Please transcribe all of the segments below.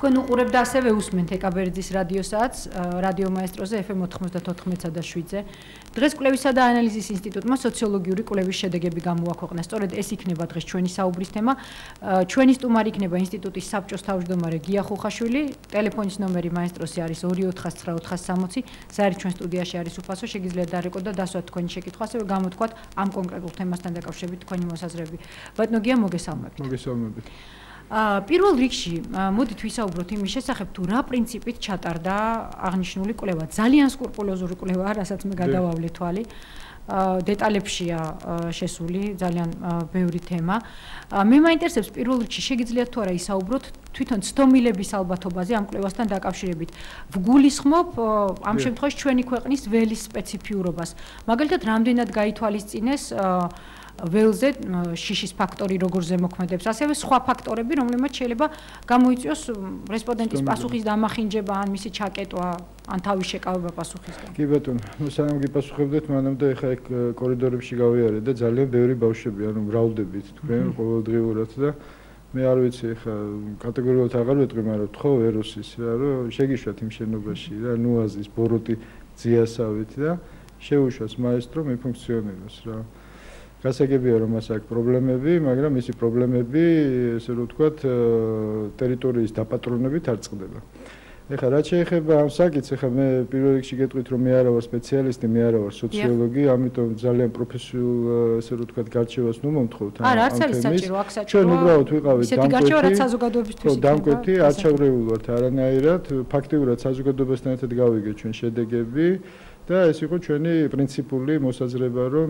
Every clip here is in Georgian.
თქვენ უყურებთ ასევე უსმენთ ეკაბერძის რადიოსაც, რადიო მაესტროზე FM 94-ზე და 7-ზე. დღეს კვლევისა და ანალიზის ინსტიტუტმა სოციოლოგიური კვლევის შედეგები გამოაქვეყნა. სწორედ ეს იქნება დღეს ჩვენი საუბრის თემა. ჩვენი სტუმარი იქნება ინსტიტუტის საბჭოს თავმჯდომარე გია ხუხაშვილი. ტელეფონის ნომერი მაესტროსი არის 249-460. საერთო ჩვენ სტუდიაში არის უფასო, შეგიძლიათ დარეკოთ და დასვათ თქვენი შეკითხვა, ასევე გამოთქვათ ამ კონკრეტულ თემასთან დაკავშირებით თქვენი მოსაზრები. ბატონო გია, მოგესალმებით. მოგესალმებით. პირველ რიგში მოდით ვისაუბროთ იმის შესახებ, თუ რა პრინციპით ჩატარდა აღნიშნული კვლევა. ძალიან სკრუპულოზური კვლევაა, რასაც მე გადავავლე თვალი. დეტალებშია შესული ძალიან ბევრი თემა. მე მაინტერესებს პირველ რიგში შეგიძლიათ თუ არა ისაუბროთ თვითონ ცდომილების ალბათობაზე ამ კვლევასთან დაკავშირებით. ვგულისხმობ ამ შემთხვევაში ჩვენი ქვეყნის ველის სპეციფიურობას. მაგალითად, რამდენად გაითვალისწინეს ველზე შიშის ფაქტორი როგორ ზემოქმედებს, ასევე სხვა ფაქტორები, რომლებმაც შეიძლება გამოიწვიოს რესპონდენტის პასუხის დამახინჯება, ან მისი ჩაკეტვა, ან თავის შეკავება პასუხისგან. კი ბატონო, სანამ გიპასუხებდეთ, მანამდე ეხა ეგ კორიდორებში გავიარეთ და ძალიან ბევრი ბავშვები, ანუ მრავლდებით თქვენ ყოველდღიურად და მე არ ვიცი ეხა კატეგორიულად აღარ ვეტყვი, მაგრამ თქო ეროსის რა, რომ შეგიშვათ იმ შენობაში რა, ნუაზის ბოროტი ძიასავით და შეუშვას მაესტრო მიფუნქციონიროს რა. გასაგებია რომ მას აქვს პრობლემები, მაგრამ მისი პრობლემები, ესე რომ ვთქვათ, ტერიტორიის დაპატრონებით არ წყდება. ეხლა რაც შეეხება ამ საკითხს, ეხლა მე პირველ რიგში გეტყვით რომ მე არა ვარ სპეციალისტი, მე არა ვარ სოციოლოგი, ამიტომ ძალიან პროფესიულ, ესე რომ ვთქვათ, გარჩევას ნუ მომთხოვთ ამ თემის. არა, არც არის საჭირო, აქ საჭირო. ჩვენ უბრალოდ ვიყავით ისეთი გარჩევა, რაც საზოგადოებისთვის იქნება. დამკვეთი, არ ჩავრეულვართ არანაირად, ფაქტიურად საზოგადოებასთან ერთად გავიგეთ ჩვენ შედეგები. და ეს იყო ჩვენი პრინციპული მოსაზრება, რომ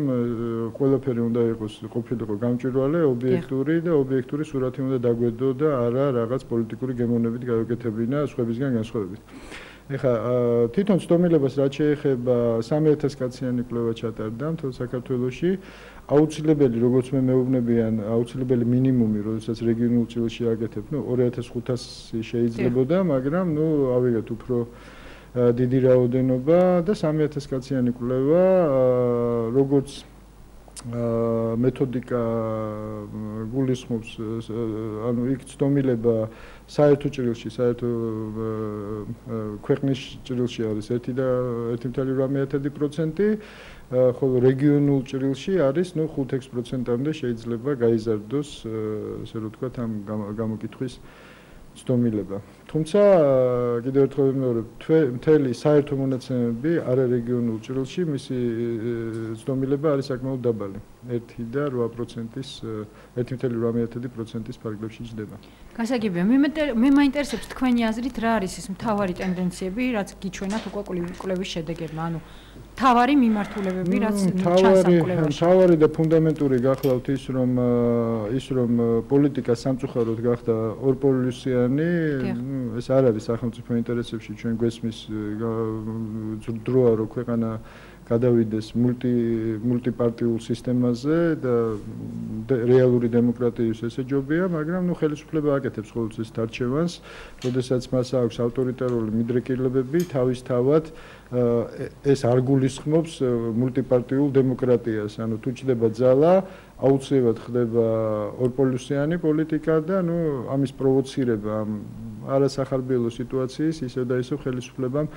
ყველაფერი უნდა იყოს ყოფილიყო გამჭვირვალე, ობიექტური და ობიექტური სურათი უნდა დაგვედო და არა რაღაც პოლიტიკური გემოვნებით გავეკეთებინა სხვებისგან განსხვავებით. ეხლა თვითონ ცდომილებას რაც შეეხება 3000 კაციანი კვლევა ჩატარდა მთელ საქართველოში, აუცილებელი, როგორც მე მეუბნებიან, აუცილებელი მინიმუმი, როდესაც რეგიონულ ჭრილში აკეთებ, 2500 შეიძლებოდა, მაგრამ ავიღეთ უფრო დიდი რაოდენობა და 3000 კაციანი კვლევა, როგორც მეთოდიკა გულისხმობს, ანუ იქ ცდომილება საერთო ჭრილში, საერთო ქვეყნის ჭრილში არის 1.8%, ხოლო რეგიონულ ჭრილში არის 5-6%-მდე შეიძლება გაიზარდოს, ესე რომ ვთქვათ, ამ გამოკითხვის ცდომილება. თუმცა კიდევ ერთხელ ვიმეორებ, მთელი საერთო მონაცემები არარეგიონულ ჭრილში მისი ცდომილება არის საკმაოდ დაბალი. 1.8%-ის ფარგლებში ჯდება. გასაგებია, მე მაინტერესებს თქვენი აზრით რა არის ეს მთავარი ტენდენციები, რაც გიჩვენათ უკვე კვლევის შედეგებმა, ანუ მთავარი მიმართულებები, რაც ჩანს ამ კვლევაში. მთავარი და ფუნდამენტური გახლავთ ის, რომ პოლიტიკა სამწუხაროდ გახდა ორპოლუსიანი, ეს არ არის სახელმწიფო ინტერესებში, ჩვენ გვესმის დროა, რომ ქვეყანა გადავიდეს მულტიპარტიულ სისტემაზე და რეალური დემოკრატიის ესეჯობია, მაგრამ ხელისუფლება აკეთებს ყოველთვის არჩევანს, როდესაც მას აქვს ავტორიტარული მიდრეკილებები, თავისთავად ეს არ გულისხმობს მულტიპარტიულ დემოკრატიას, ანუ თუ ჩდება ძალა, აუცილებლად ხდება ორპოლუსიანი პოლიტიკა და ამის პროვოცირება არასახარბიელო სიტუაციის ისევ და ისევ ხელისუფლებამ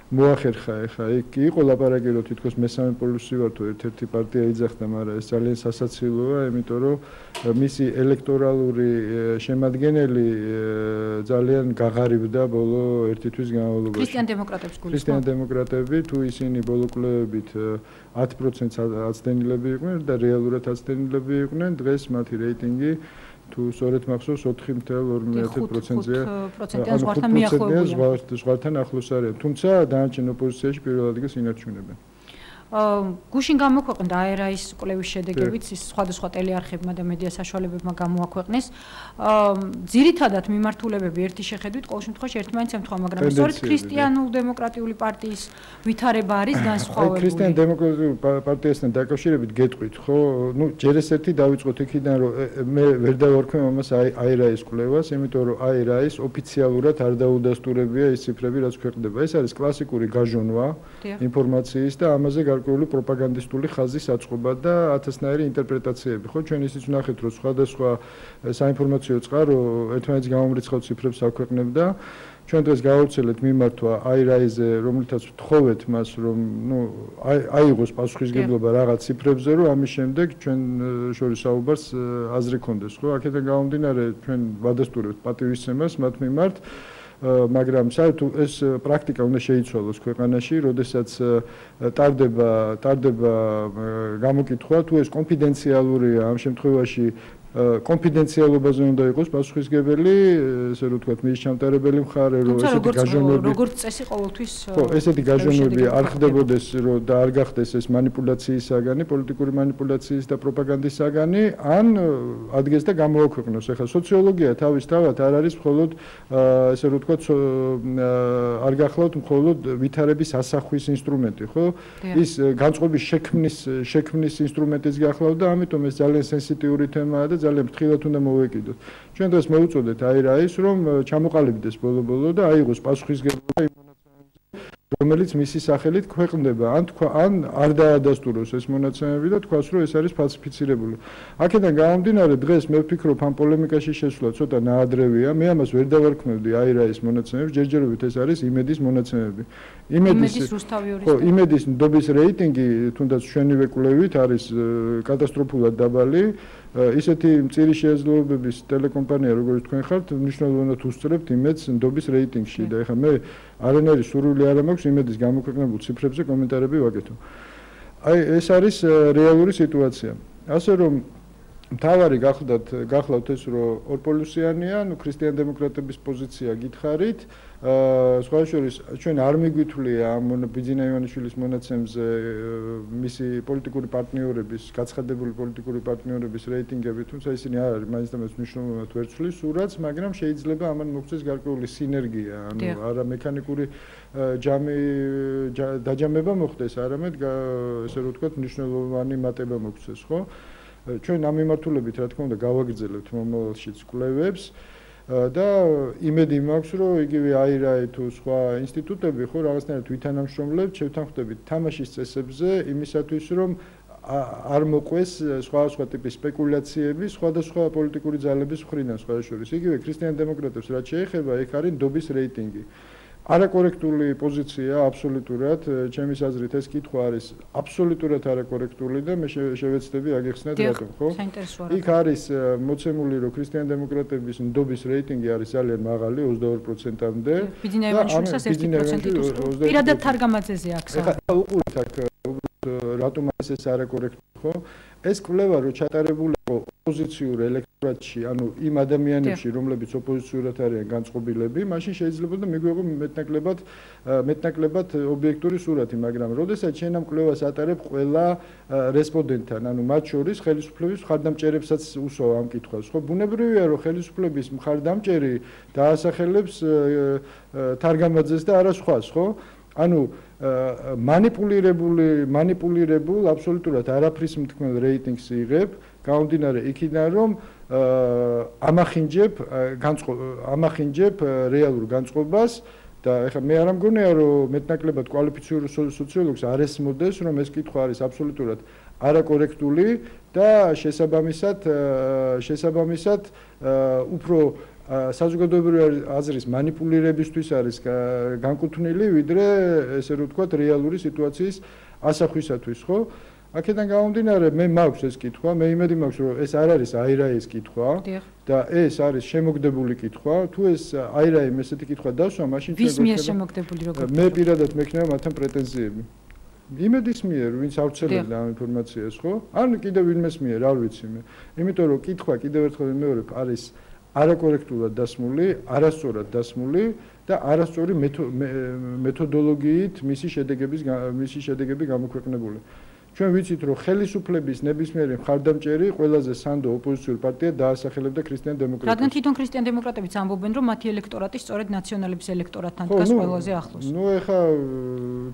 მოახერხა. ეხლა იქ იყო ლაპარაკი, რომ თითქოს მესამე პოლუსი ვარ თუ ერთ-ერთი პარტია იძახდა, მაგრამ ეს ძალიან სასაცილოა, იმიტომ რომ მისი ელექტორალური შემადგენელი ძალიან გაღარიბდა ბოლო ერთი თვის განმავლობაში. ქრისტიან დემოკრატები თუ ისინი ბოლო კვლევებით 10%-ს აცდენილები იყვნენ და რეალურად აცდენილები იყვნენ, დღეს მათი რეიტინგი თუ სწორედ მახსოვს 4.2%-ზე, ანუ 5%-იან ზღვართან ახლოს არიან. თუმცა დანარჩენ ოპოზიციაში პირველ ადგილს ინარჩუნებენ. გუშინ გამოქვეყნდა ARI-ის კვლევის შედეგებიც, სხვადასხვა ტელეარხებმა და მედია საშუალებებმა გამოაქვეყნეს. ძირითადად მიმართულებები ერთი შეხედვით ყოველ შემთხვევაში ერთმანეთს ემთხვევა, მაგრამ სწორედ ქრისტიანულ დემოკრატიული პარტიის ვითარება არის განსხვავებული. ქრისტიან დემოკრატიული პარტიასთან დაკავშირებით გეტყვით, ხო? ჯერ ეს ერთი დავიწყოთ იქიდან, რომ მე ვერ დავარქვი ამას ARI-ის კვლევას, იმიტომ რომ ARI-ის ოფიციალურად არ დაუდასტურებია ის ციფრები, რაც ქვეყნდება. ეს არის კლასიკური გაჟონვა ინფორმაციის და ამაზე გარკვეული პროპაგანდისტული ხაზის აწყობა და ათასნაირი ინტერპრეტაციები. ხო, ჩვენ ისიც ვნახეთ, რომ სხვადასხვა საინფორმაციო წყარო ერთმანეთს გამომრიცხავ ციფრებს აქვეყნებდა. ჩვენ დღეს გავავრცელეთ მიმართვა აირაიზე, რომელთაც ვთხოვეთ მას, რომ აიღოს პასუხისგებლობა რაღაც ციფრებზე, რომ ამის შემდეგ ჩვენ შორის საუბარს აზრი ქონდეს, ხო? აქედან გამომდინარე, ჩვენ ვადასტურებთ პატივისცემას მათ მიმართ, მაგრამ საერთოდ ეს პრაქტიკა უნდა შეიცვალოს ქვეყანაში, როდესაც ტარდება გამოკითხვა, თუ ეს კონფიდენციალურია, ამ შემთხვევაში კონფიდენციალობაზე უნდა იყოს პასუხისგებელი, ესე რომ ვთქვათ, მის ჩამტარებელი მხარე, რომ ესეთი გაჟონები როგორც წესი ყოველთვის ხო, ესეთი გაჟონები არ ხდებოდეს, რომ და არ გახდეს ეს манипуляციის საგანი, პოლიტიკური манипуляციის და პროპაგანდის საგანი, ან ადგეს და გამოაქვეყნოს. ეხლა სოციოლოგია თავისთავად არ არის მხოლოდ ესე რომ ვთქვათ, არ გახლავთ მხოლოდ ვითარების ასახვის ინსტრუმენტი, ხო? ის განწყობის შექმნის ინსტრუმენტიც გახლავთ და ამიტომ ეს ძალიან სენსიტიური თემაა და ძალიან ფრთხილად უნდა მოვეკიდოთ. ჩვენ დღეს მოვუწოდეთ აირაის, რომ ჩამოყალიბდეს ბოლო-ბოლო და აიღოს პასუხისგებლობა იმ მონაცემებზე, რომელიც მისი სახელით ქვეყნდება. ან არ დაადასტუროს ეს მონაცემები და თქვას, რომ ეს არის ფალსიფიცირებული. აქედან გამომდინარე, დღეს მე ვფიქრობ, ამ პოლემიკაში შესვლა ცოტა ნაადრევია. მე ამას ვერ დავარქმევდი აირაის მონაცემებს, ჯერჯერობით ეს არის იმედის მონაცემები. იმედის ნდობის რეიტინგი, თუნდაც ჩვენივე კვლევით, არის კატასტროფულად დაბალი. ისეთი მწირი შესაძლებლობების ტელეკომპანია, როგორც თქვენ ხართ, მნიშვნელოვნად უსწრებთ იმედს ნდობის რეიტინგში და ეხლა მე არანაირი სურვილი არ მაქვს იმედის გამოქვეყნებულ ციფრებზე კომენტარები ვაკეთო. აი ეს არის რეალური სიტუაცია. ასე რომ მთავარი გახლავთ ეს, რომ ორპოლუსიანია, ქრისტიან-დემოკრატების პოზიცია გითხარით. სხვა შორის ჩვენ არ მიგვითვლია ამ ბიძინა ივანიშვილის მონაცემზე მისი პოლიტიკური პარტნიორების, გაცხადებული პოლიტიკური პარტნიორების რეიტინგები, თუმცა ისინი არ არის მაინც და მაინც მნიშვნელოვნად ვერ ცვლის სურათს, მაგრამ შეიძლება ამან მოხდეს გარკვეული სინერგია, ანუ არა მექანიკური დაჯამება მოხდეს, არამედ ესე რომ ვთქვათ, მნიშვნელოვანი მატება მოხდეს, ხო? ჩვენ ამ მიმართულებით, რა თქმა უნდა, გავაგრძელებთ მომავალშიც კვლევებს და იმედი მაქვს, რომ იგივე აირაი თუ სხვა ინსტიტუტები ხო რაღაცნაირად ვითანამშრომლებთ, შევთანხმდებით თამაშის წესებზე, იმისათვის, რომ არ მოყვეს სხვა ტიპის სპეკულაციები სხვადასხვა პოლიტიკური ძალების მხრიდან, სხვა შორის. იგივე ქრისტიან-დემოკრატებს რაც შეეხება, ეგ არის ნდობის რეიტინგი. არაკორექტული პოზიცია აბსოლუტურად, ჩემის აზრით ეს კითხვა არის აბსოლუტურად არაკორექტული და მე შევეცდები აგეხსნათ რატომ, ხო? იქ არის მოცემული, რომ ქრისტიან-დემოკრატების ნდობის რეიტინგი არის ძალიან მაღალი, 22%-მდე. ბიძინა ივანიშვილსაც 1%-ით უსწრებს. პირადად თარგამაძეზე აქვს. ეხლა უყურეთ აქ რატომ არის ეს არაკორექტული, ხო? ეს კვლევა რო ჩატარებული იყო ოპოზიციურ ელექტორატში, ანუ იმ ადამიანებში, რომლებიც ოპოზიციურად არიან განწყობილები, მაშინ შეიძლება მიგვიღო მეტნაკლებად ობიექტური სურათი, მაგრამ როდესაც ჩვენ ამ კვლევას ატარებ ყველა რესპონდენტთან, ანუ მათ შორის ხელისუფლების მხარდამჭერებსაც უსვავ ამ კითხვას, ხო? ბუნებრივია, რომ ხელისუფლების მხარდამჭერი დაასახელებს თარგამაძეს და არა სხვას, ხო? ანუ манипулირებულ აბსოლუტურად არაფრის მთქმელ რეიტინგს იღებ, გამომდინარე იქიდან, რომ ამახინჯებ რეალურ განწყობას და ეხლა მე არ მგონია, რომ მეტნაკლებად კვალიფიციური სოციოლოგს არ ესმოდეს, რომ ეს კითხვა არის აბსოლუტურად არაკორექტული და შესაბამისად უფრო საზოგადოებრივი აზრის манипуლირებისთვის არის განკუთვნილი, ვიდრე ესე რომ ვთქვათ, რეალური სიტუაციის ასახვისათვის, ხო? აქედან გამომდინარე, მე მაქვს ეს კითხვა, მე იმედი მაქვს, რომ ეს არ არის აირაის კითხვა და ეს არის შემოგდებული კითხვა. თუ ეს აირაიმ ესეთი კითხვა დასვა, მაშინ ვის მიერ შემოგდებული როგორ? მე პირადად მექნება მათთან პრეტენზიები. იმედის მიერ, ვინც ავრცელებდა ამ ინფორმაციას, ხო? ან კიდევ ვინმეს მიერ, არ ვიცი მე. იმიტომ რომ კითხვა კიდევ ერთხელ ვიმეორებ, არის არაკორექტულად დასმული, არასწორად დასმული და არასწორი მეთოდოლოგიით მისი შედეგები გამოქვეყნებული. ჩვენ ვიცით, რომ ხელისუფლების ნებისმიერი მხარდამჭერი ყველაზე სანდო ოპოზიციურ პარტია დაასახელებდა ქრისტიან-დემოკრატებს. რადგან თვითონ ქრისტიან-დემოკრატებიც ამბობენ, რომ მათი ელექტორატი სწორედ ნაციონალების ელექტორატთან დგას ყველაზე ახლოს. ნუ ეხა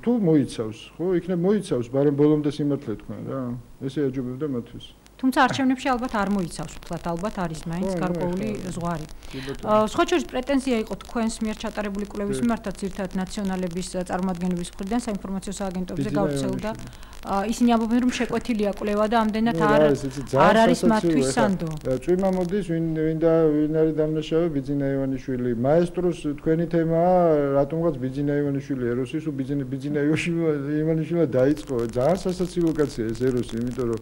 თუ მოიცავს, ხო, იქნებ მოიცავს, მაგრამ ბოლომდე სიმართლე თქვენ რა. ესე აჯობებდა მათთვის. თუმცა არჩევნებში ალბათ არ მოიცავს ვთქვათ, ალბათ არის მაინც გარკვეული ზღვარი. სხვა შორის პრეტენზია იყო თქვენს მიერ ჩატარებული კვლევის მიმართაც ერთად ნაციონალების წარმომადგენლების მხრიდან საინფორმაციო სააგენტოებზე გავრცელდა. ისინი ამბობენ, რომ შეკვეთილია კვლევა და ამდენად არ არის მათთვის სანდო. წვიმა მოდის, ვინ არის დამნაშავე, ბიძინა ივანიშვილი. მაესტროს თქვენი თემაა, რატომღაც ბიძინა ივანიშვილი ეროსის, ბიძინა ივანიშვილმა დაიწყო. ძალიან სასაცილო კაცია ეს ეროსი, იმიტომ რომ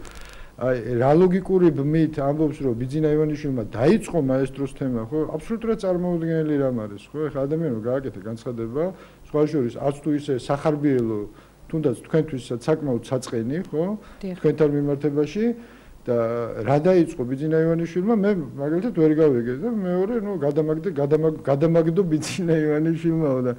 აი რა ლოგიკური ბმით ამბობს რომ ბიძინა ივანიშვილმა დაიწყო მაესტროს თემა, ხო? აბსოლუტურად წარმოუდგენელი რამ არის, ხო? ეხლა ადამიანო გააკეთე განცხადება, სხვა შორის არც თუ ისე სახარბიელო, თუნდაც თქვენთვისაც საკმაოდ საწყენი, ხო? თქვენთან მიმართებაში და რა დაიწყო ბიძინა ივანიშვილმა, მე მაგალითად ვერ გავიგე და მეორე, ნუ გადამაგდო ბიძინა ივანიშვილმაო და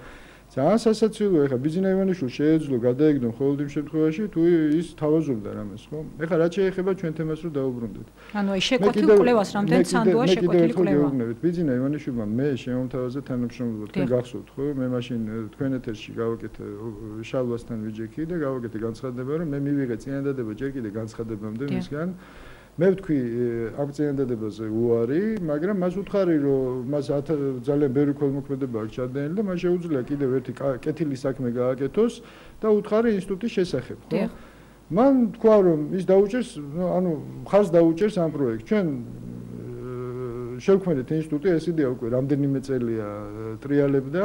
ძალიან სასაცილოა, ეხლა ბიძინა ივანიშვილს შეეძლო გადაეგდო მხოლოდ იმ შემთხვევაში, თუ ის თავაზობდა რამეს, ხო? ეხლა რაც შეეხება ჩვენ თემას რომ დაუბრუნდეთ. ანუ აი შეკვეთილ კვლევას რამდენ სანდოა შეკვეთილი კვლევა. ბიძინა ივანიშვილმა მე შემომთავაზა თანამშრომლობა, თქვენ გახსოვთ, ხო? მე მაშინ თქვენ ეთერში გავაკეთე შალვასთან ვიჯექი და გავაკეთე განცხადება, რომ მე მივიღე წინადადება ჯერ კიდე განცხადებამდე მისგან. მე ვთქვი ამ წინადადებაზე უარი, მაგრამ მას უთხარი რომ მას ძალიან ბევრი ქველმოქმედება აქვს ჩადენილი და მას შეუძლია კიდევ ერთი კეთილი საქმე გააკეთოს და უთხარი ინსტიტუტის შესახებ, ხო? მან თქვა რომ ის დაუჭერს, ანუ მხარს დაუჭერს ამ პროექტს. ჩვენ შევქმნით ინსტიტუტი, ეს იდეა უკვე რამდენიმე წელია ტრიალებდა,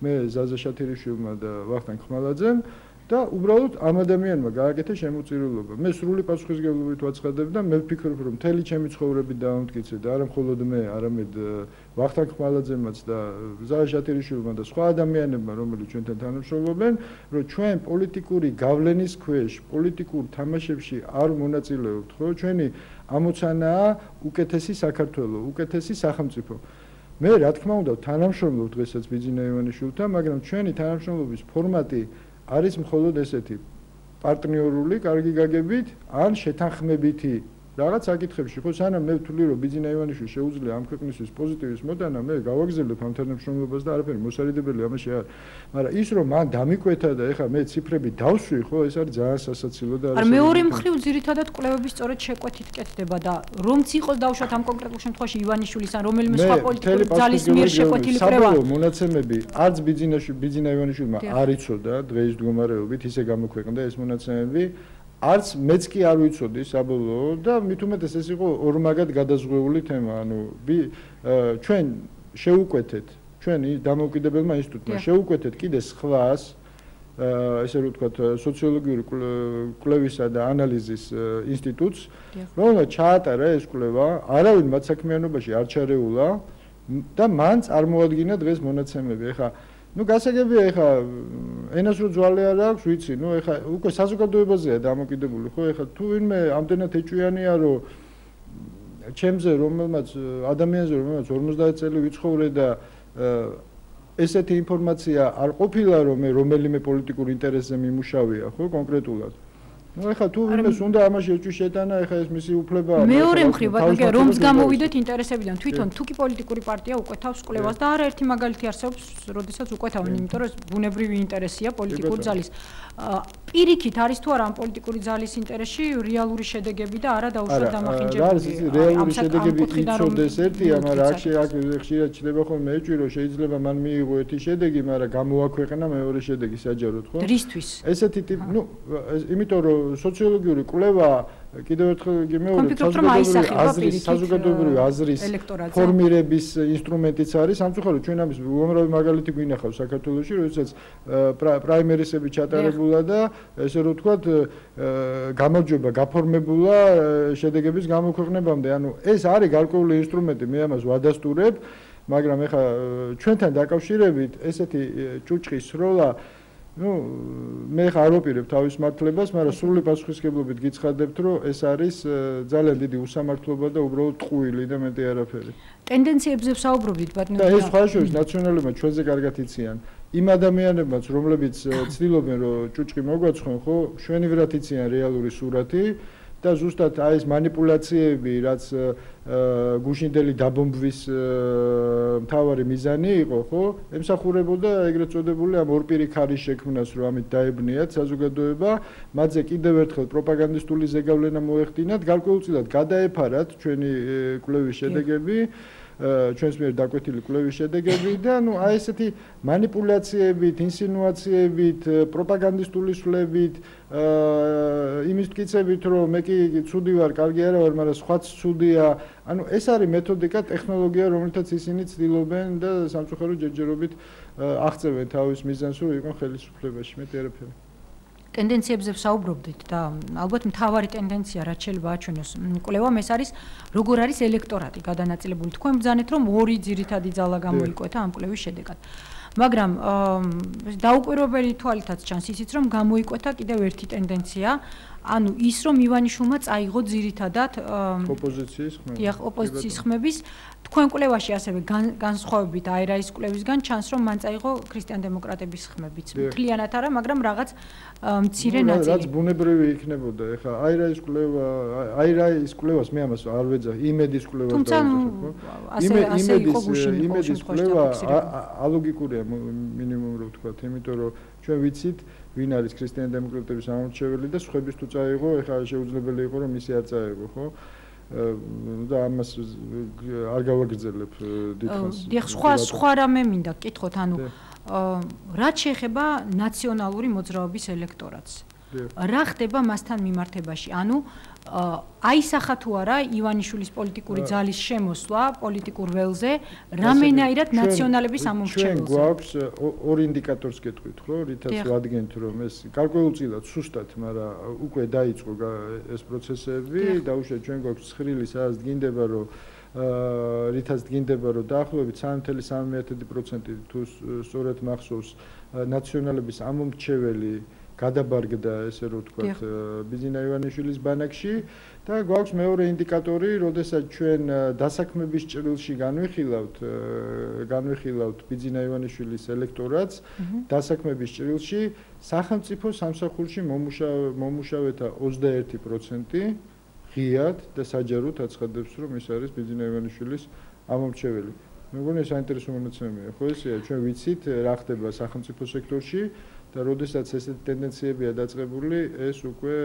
მე ზაზა შათირიშვილმა და ვახტანგ ხმალაძემ და უბრალოდ ამ ადამიანმა გააკეთა შემოწირულობა. მე სრული პასუხისმგებლობით ვაცხადებ და მე ვფიქრობ, რომ მთელი ჩემი ცხოვრებით დავამტკიცე და არა მხოლოდ მე, არამედ ვახტანგ ხმალაძემაც და ზაზა შათირიშვილმა და სხვა ადამიანებმა, რომლებიც ჩვენთან თანამშრომლობენ, რომ ჩვენ პოლიტიკური გავლენის ქვეშ, პოლიტიკურ თამაშებში არ მონაწილეობთ, ხო? ჩვენი ამოცანაა უკეთესი საქართველო, უკეთესი სახელმწიფო. მე რა თქმა უნდა თანამშრომლობ დღესაც ბიძინა ივანიშვილთან, მაგრამ ჩვენი თანამშრომლობის ფორმატი არის მხოლოდ ესეთი პარტნიორული, კარგი გაგებით, ან შეთანხმებითი რაღაც საკითხებში, ხო, სანამ მე ვთვლი, რომ ბიძინა ივანიშვილს შეუძლია ამ ქვეყნისთვის პოზიტივის მოტანა, მე გავაგზავნებ ამ თანამშრომლობას და არაფერი მოსარიდებელი ამაში არ. მაგრამ ის რომ მან დამიკვეთა და ეხლა მე ციფრები დავსვი, ხო, ეს არის ძალიან სასაცილო და არის მეორე მხრივ ძირითადად კვლევები სწორედ შეკვეთით კეთდება და რომც იყოს დავუშვათ ამ კონკრეტულ შემთხვევაში ივანიშვილის ან რომელიმე სხვა პოლიტიკური ძალის მიერ შეკვეთილი კვლევა. საბოლოო მონაცემები არც ბიძინა ივანიშვილმა არ იცოდა დღეის მდგომარეობით, ისე გამოქვეყნდა ეს მონაცემები. არც მეც კი არ ვიცოდი საბოლოო და მით უმეტეს ეს იყო ორმაგად გადაზღვეული თემა, ანუ ჩვენ შევუკვეთეთ, ჩვენი დამოუკიდებელმა ინსტიტუტმა შევუკვეთეთ კიდე სხვას, ესე რომ ვთქვათ, სოციოლოგიური კვლევისა და ანალიზის ინსტიტუტს, რომელმაც ჩაატარა ეს კვლევა, არავინ მათ საქმიანობაში არ ჩარეულა და მან წარმოადგინა დღეს მონაცემები. ეხლა ну გასაგებია ეხა ენას რო ძვალი არ აქვს ვიცი ну ეხა უკვე საზოგადოებაზეა დამოკიდებული ხო ეხა თუ ვინმე ამდენად ეჭვიანია რომ ჩემზე რომელმაც ადამიანზე რომელმაც 50 წელი ვიცხოვრე და ესეთი ინფორმაცია არ ყოფილა რომ მე რომელიმე პოლიტიკურ ინტერესზე მიმუშავია ხო კონკრეტულად ну ეხა თუ ვინმეს უნდა ამაში ეჭვი შეტანა ეხა ეს მისი უფლებაა მეორე მხრივ ბატონო რომს გამოვიდეთ ინტერესებიდან თვითონ თუ კი პოლიტიკური პარტია უკვეთავს კვლევას და არაერთი მაგალითი არსებობს როდესაც უკვეთავენ იმიტომ რომ ბუნებრივი ინტერესია პოლიტიკური ძალის პირიქით არის თუ არა ამ პოლიტიკური ძალის ინტერესში რეალური შედეგები და არა დაუშვათ დამახინჯებული რეალური შედეგები იცოდეს ერთია მაგრამ აქ ხშირად ჩნდება ხოლმე ეჭვი რომ შეიძლება მან მიიღო ერთი შედეგი მაგრამ გამოაქვეყნა მეორე შედეგი საჯაროდ ხო რისთვის ესეთი ტიპი ну იმიტომ რომ სოციოლოგიური კვლევა კიდევ ერთხელ გიმეორებ საზოგადოებრივი აზრის ფორმირების ინსტრუმენტიც არის სამწუხაროდ ჩვენ ამის უამრავი მაგალითი გვინახავს საქართველოში როდესაც პრაიმერისები ჩატარებულა და ესე რომ ვთქვათ გამარჯვება გაფორმებულა შედეგების გამოქვეყნებამდე ანუ ეს არის გარკვეული ინსტრუმენტი მე ამას ვადასტურებ მაგრამ ეხა ჩვენთან დაკავშირებით ესეთი ჭუჭყის სროლა ну მე ხარ ვაპირებ თავის მართლებას, მაგრამ სრული პასუხისმგებლობით გიცხადებთ, რომ ეს არის ძალიან დიდი უსამართლობა და უბრალოდ ტყუილი და მეტი არაფერი. ტენდენციებზე ვსაუბრობთ, ბატონო. და ეს სხვა შორის ნაციონალებმა ჩვენზე კარგად იციან. იმ ადამიანებმაც, რომლებიც ცდილობენ, რომ ჭუჭყი მოგვაცხონ, ხო, შვენივრად იციან რეალური სურათი და ზუსტად აი ეს манипуляციები, რაც გუშინდელი დაბომბვის მთავარი მიზანი იყო, ხო? ემსახურებოდა ეგრეთ წოდებული ამ ორპირი ქარის შექმნას, რომ ამით დაებნიათ საზოგადოება, მათზე კიდევ ერთხელ პროპაგანდისტული ზეგავლენა მოეხდინათ, გარკვეულწილად გადაეფარათ ჩვენი კვლევის შედეგები, ჩვენს მიერ დაკვეთილი კვლევის შედეგები და ნუ აი ესეთი манипуляციებით, ინსინუაციებით, პროპაგანდისტული სვლებით, იმის მტკიცებით, რომ მე კი ცუდი ვარ, კარგი არა ვარ, მაგრამ სხვაც ცუდია. ანუ ეს არის მეთოდიკა, ტექნოლოგია, რომელთაც ისინი ცდილობენ და სამწუხაროდ ჯერჯერობით აღწევენ თავის მიზანს, რომ იყვნენ ხელისუფლებაში, მეტი არაფერი. ტენდენციებზე ვსაუბრობდით და ალბათ მთავარი ტენდენცია, რაც შეიძლება აჩვენოს კვლევამ, ეს არის როგორ არის ელექტორატი გადანაწილებული. თქვენ ბრძანეთ, რომ ორი ძირითადი ძალა გამოიკვეთა ამ კვლევის შედეგად. მაგრამ დაუკვირვებელი თვალითაც ჩანს ისიც, რომ გამოიკვეთა კიდევ ერთი ტენდენცია, ანუ ის, რომ ივანიშვილმა წაიღო ძირითადად ოპოზიციის ხმების. თქვენ კვლევაში ასევე განსხვავებით აირაის კვლევისგან ჩანს, რომ მან წაიღო ქრისტიან-დემოკრატების ხმებიც. მთლიანად არა, მაგრამ რაღაც მცირე ნაწილი. რაც ბუნებრივი იქნებოდა. ეხლა აირაის კვლევას მე ამას არ ვეძახ, იმედის კვლევას დავიწყებ, ხო? ასე იყო გუშინ იმედის კვლევა ალოგიკურია მინიმუმ რო ვთქვათ, იმიტომ რომ ჩვენ ვიცით, ვინ არის ქრისტიან-დემოკრატების ამორჩეველი და სხვების თუ წაიღო, ეხლა შეუძლებელი იყო რომ ისე არ წაიღო, ხო? და ამას არ გავაგრძელებ დიდხანს. დიახ, სხვა რამე მინდა გკითხოთ, ანუ რაც შეეხება ნაციონალური მოძრაობის ელექტორატს. რა ხდება მასთან მიმართებაში? ანუ აისახა თუ არა ივანიშვილის პოლიტიკური ძალის შემოსვლა პოლიტიკურ ველზე, რამენაირად ნაციონალების ამომრჩეველზე. ჩვენ გვაქვს ორ ინდიკატორს გეტყვით, ხო? რითაც ვადგენთ, რომ ეს გარკვეულწილად სუსტად, მაგრამ უკვე დაიწყო ეს პროცესები, დაუშვათ ჩვენ გვაქვს ცხრილი, სადაც დგინდება, რომ რითაც დგინდება, რომ დაახლოებით 3.3% თუ სწორად მახსოვს ნაციონალების ამომრჩეველი გადაბარგდა, ესე რომ ვთქვათ, ბიძინა ივანიშვილის ბანაკში და გვაქვს მეორე ინდიკატორი, როდესაც ჩვენ დასაქმების ჭრილში განვიხილავთ ბიძინა ივანიშვილის ელექტორატს, დასაქმების ჭრილში სახელმწიფო სამსახურში მომუშავეთა 21% ღიად და საჯაროდ აცხადებს, რომ ის არის ბიძინა ივანიშვილის ამომრჩეველი. მე მგონი საინტერესო მონაცემია, ხო ესეა, ჩვენ ვიცით რა ხდება სახელმწიფო სექტორში და როდესაც ესეთი ტენდენციებია დაწყებული, ეს უკვე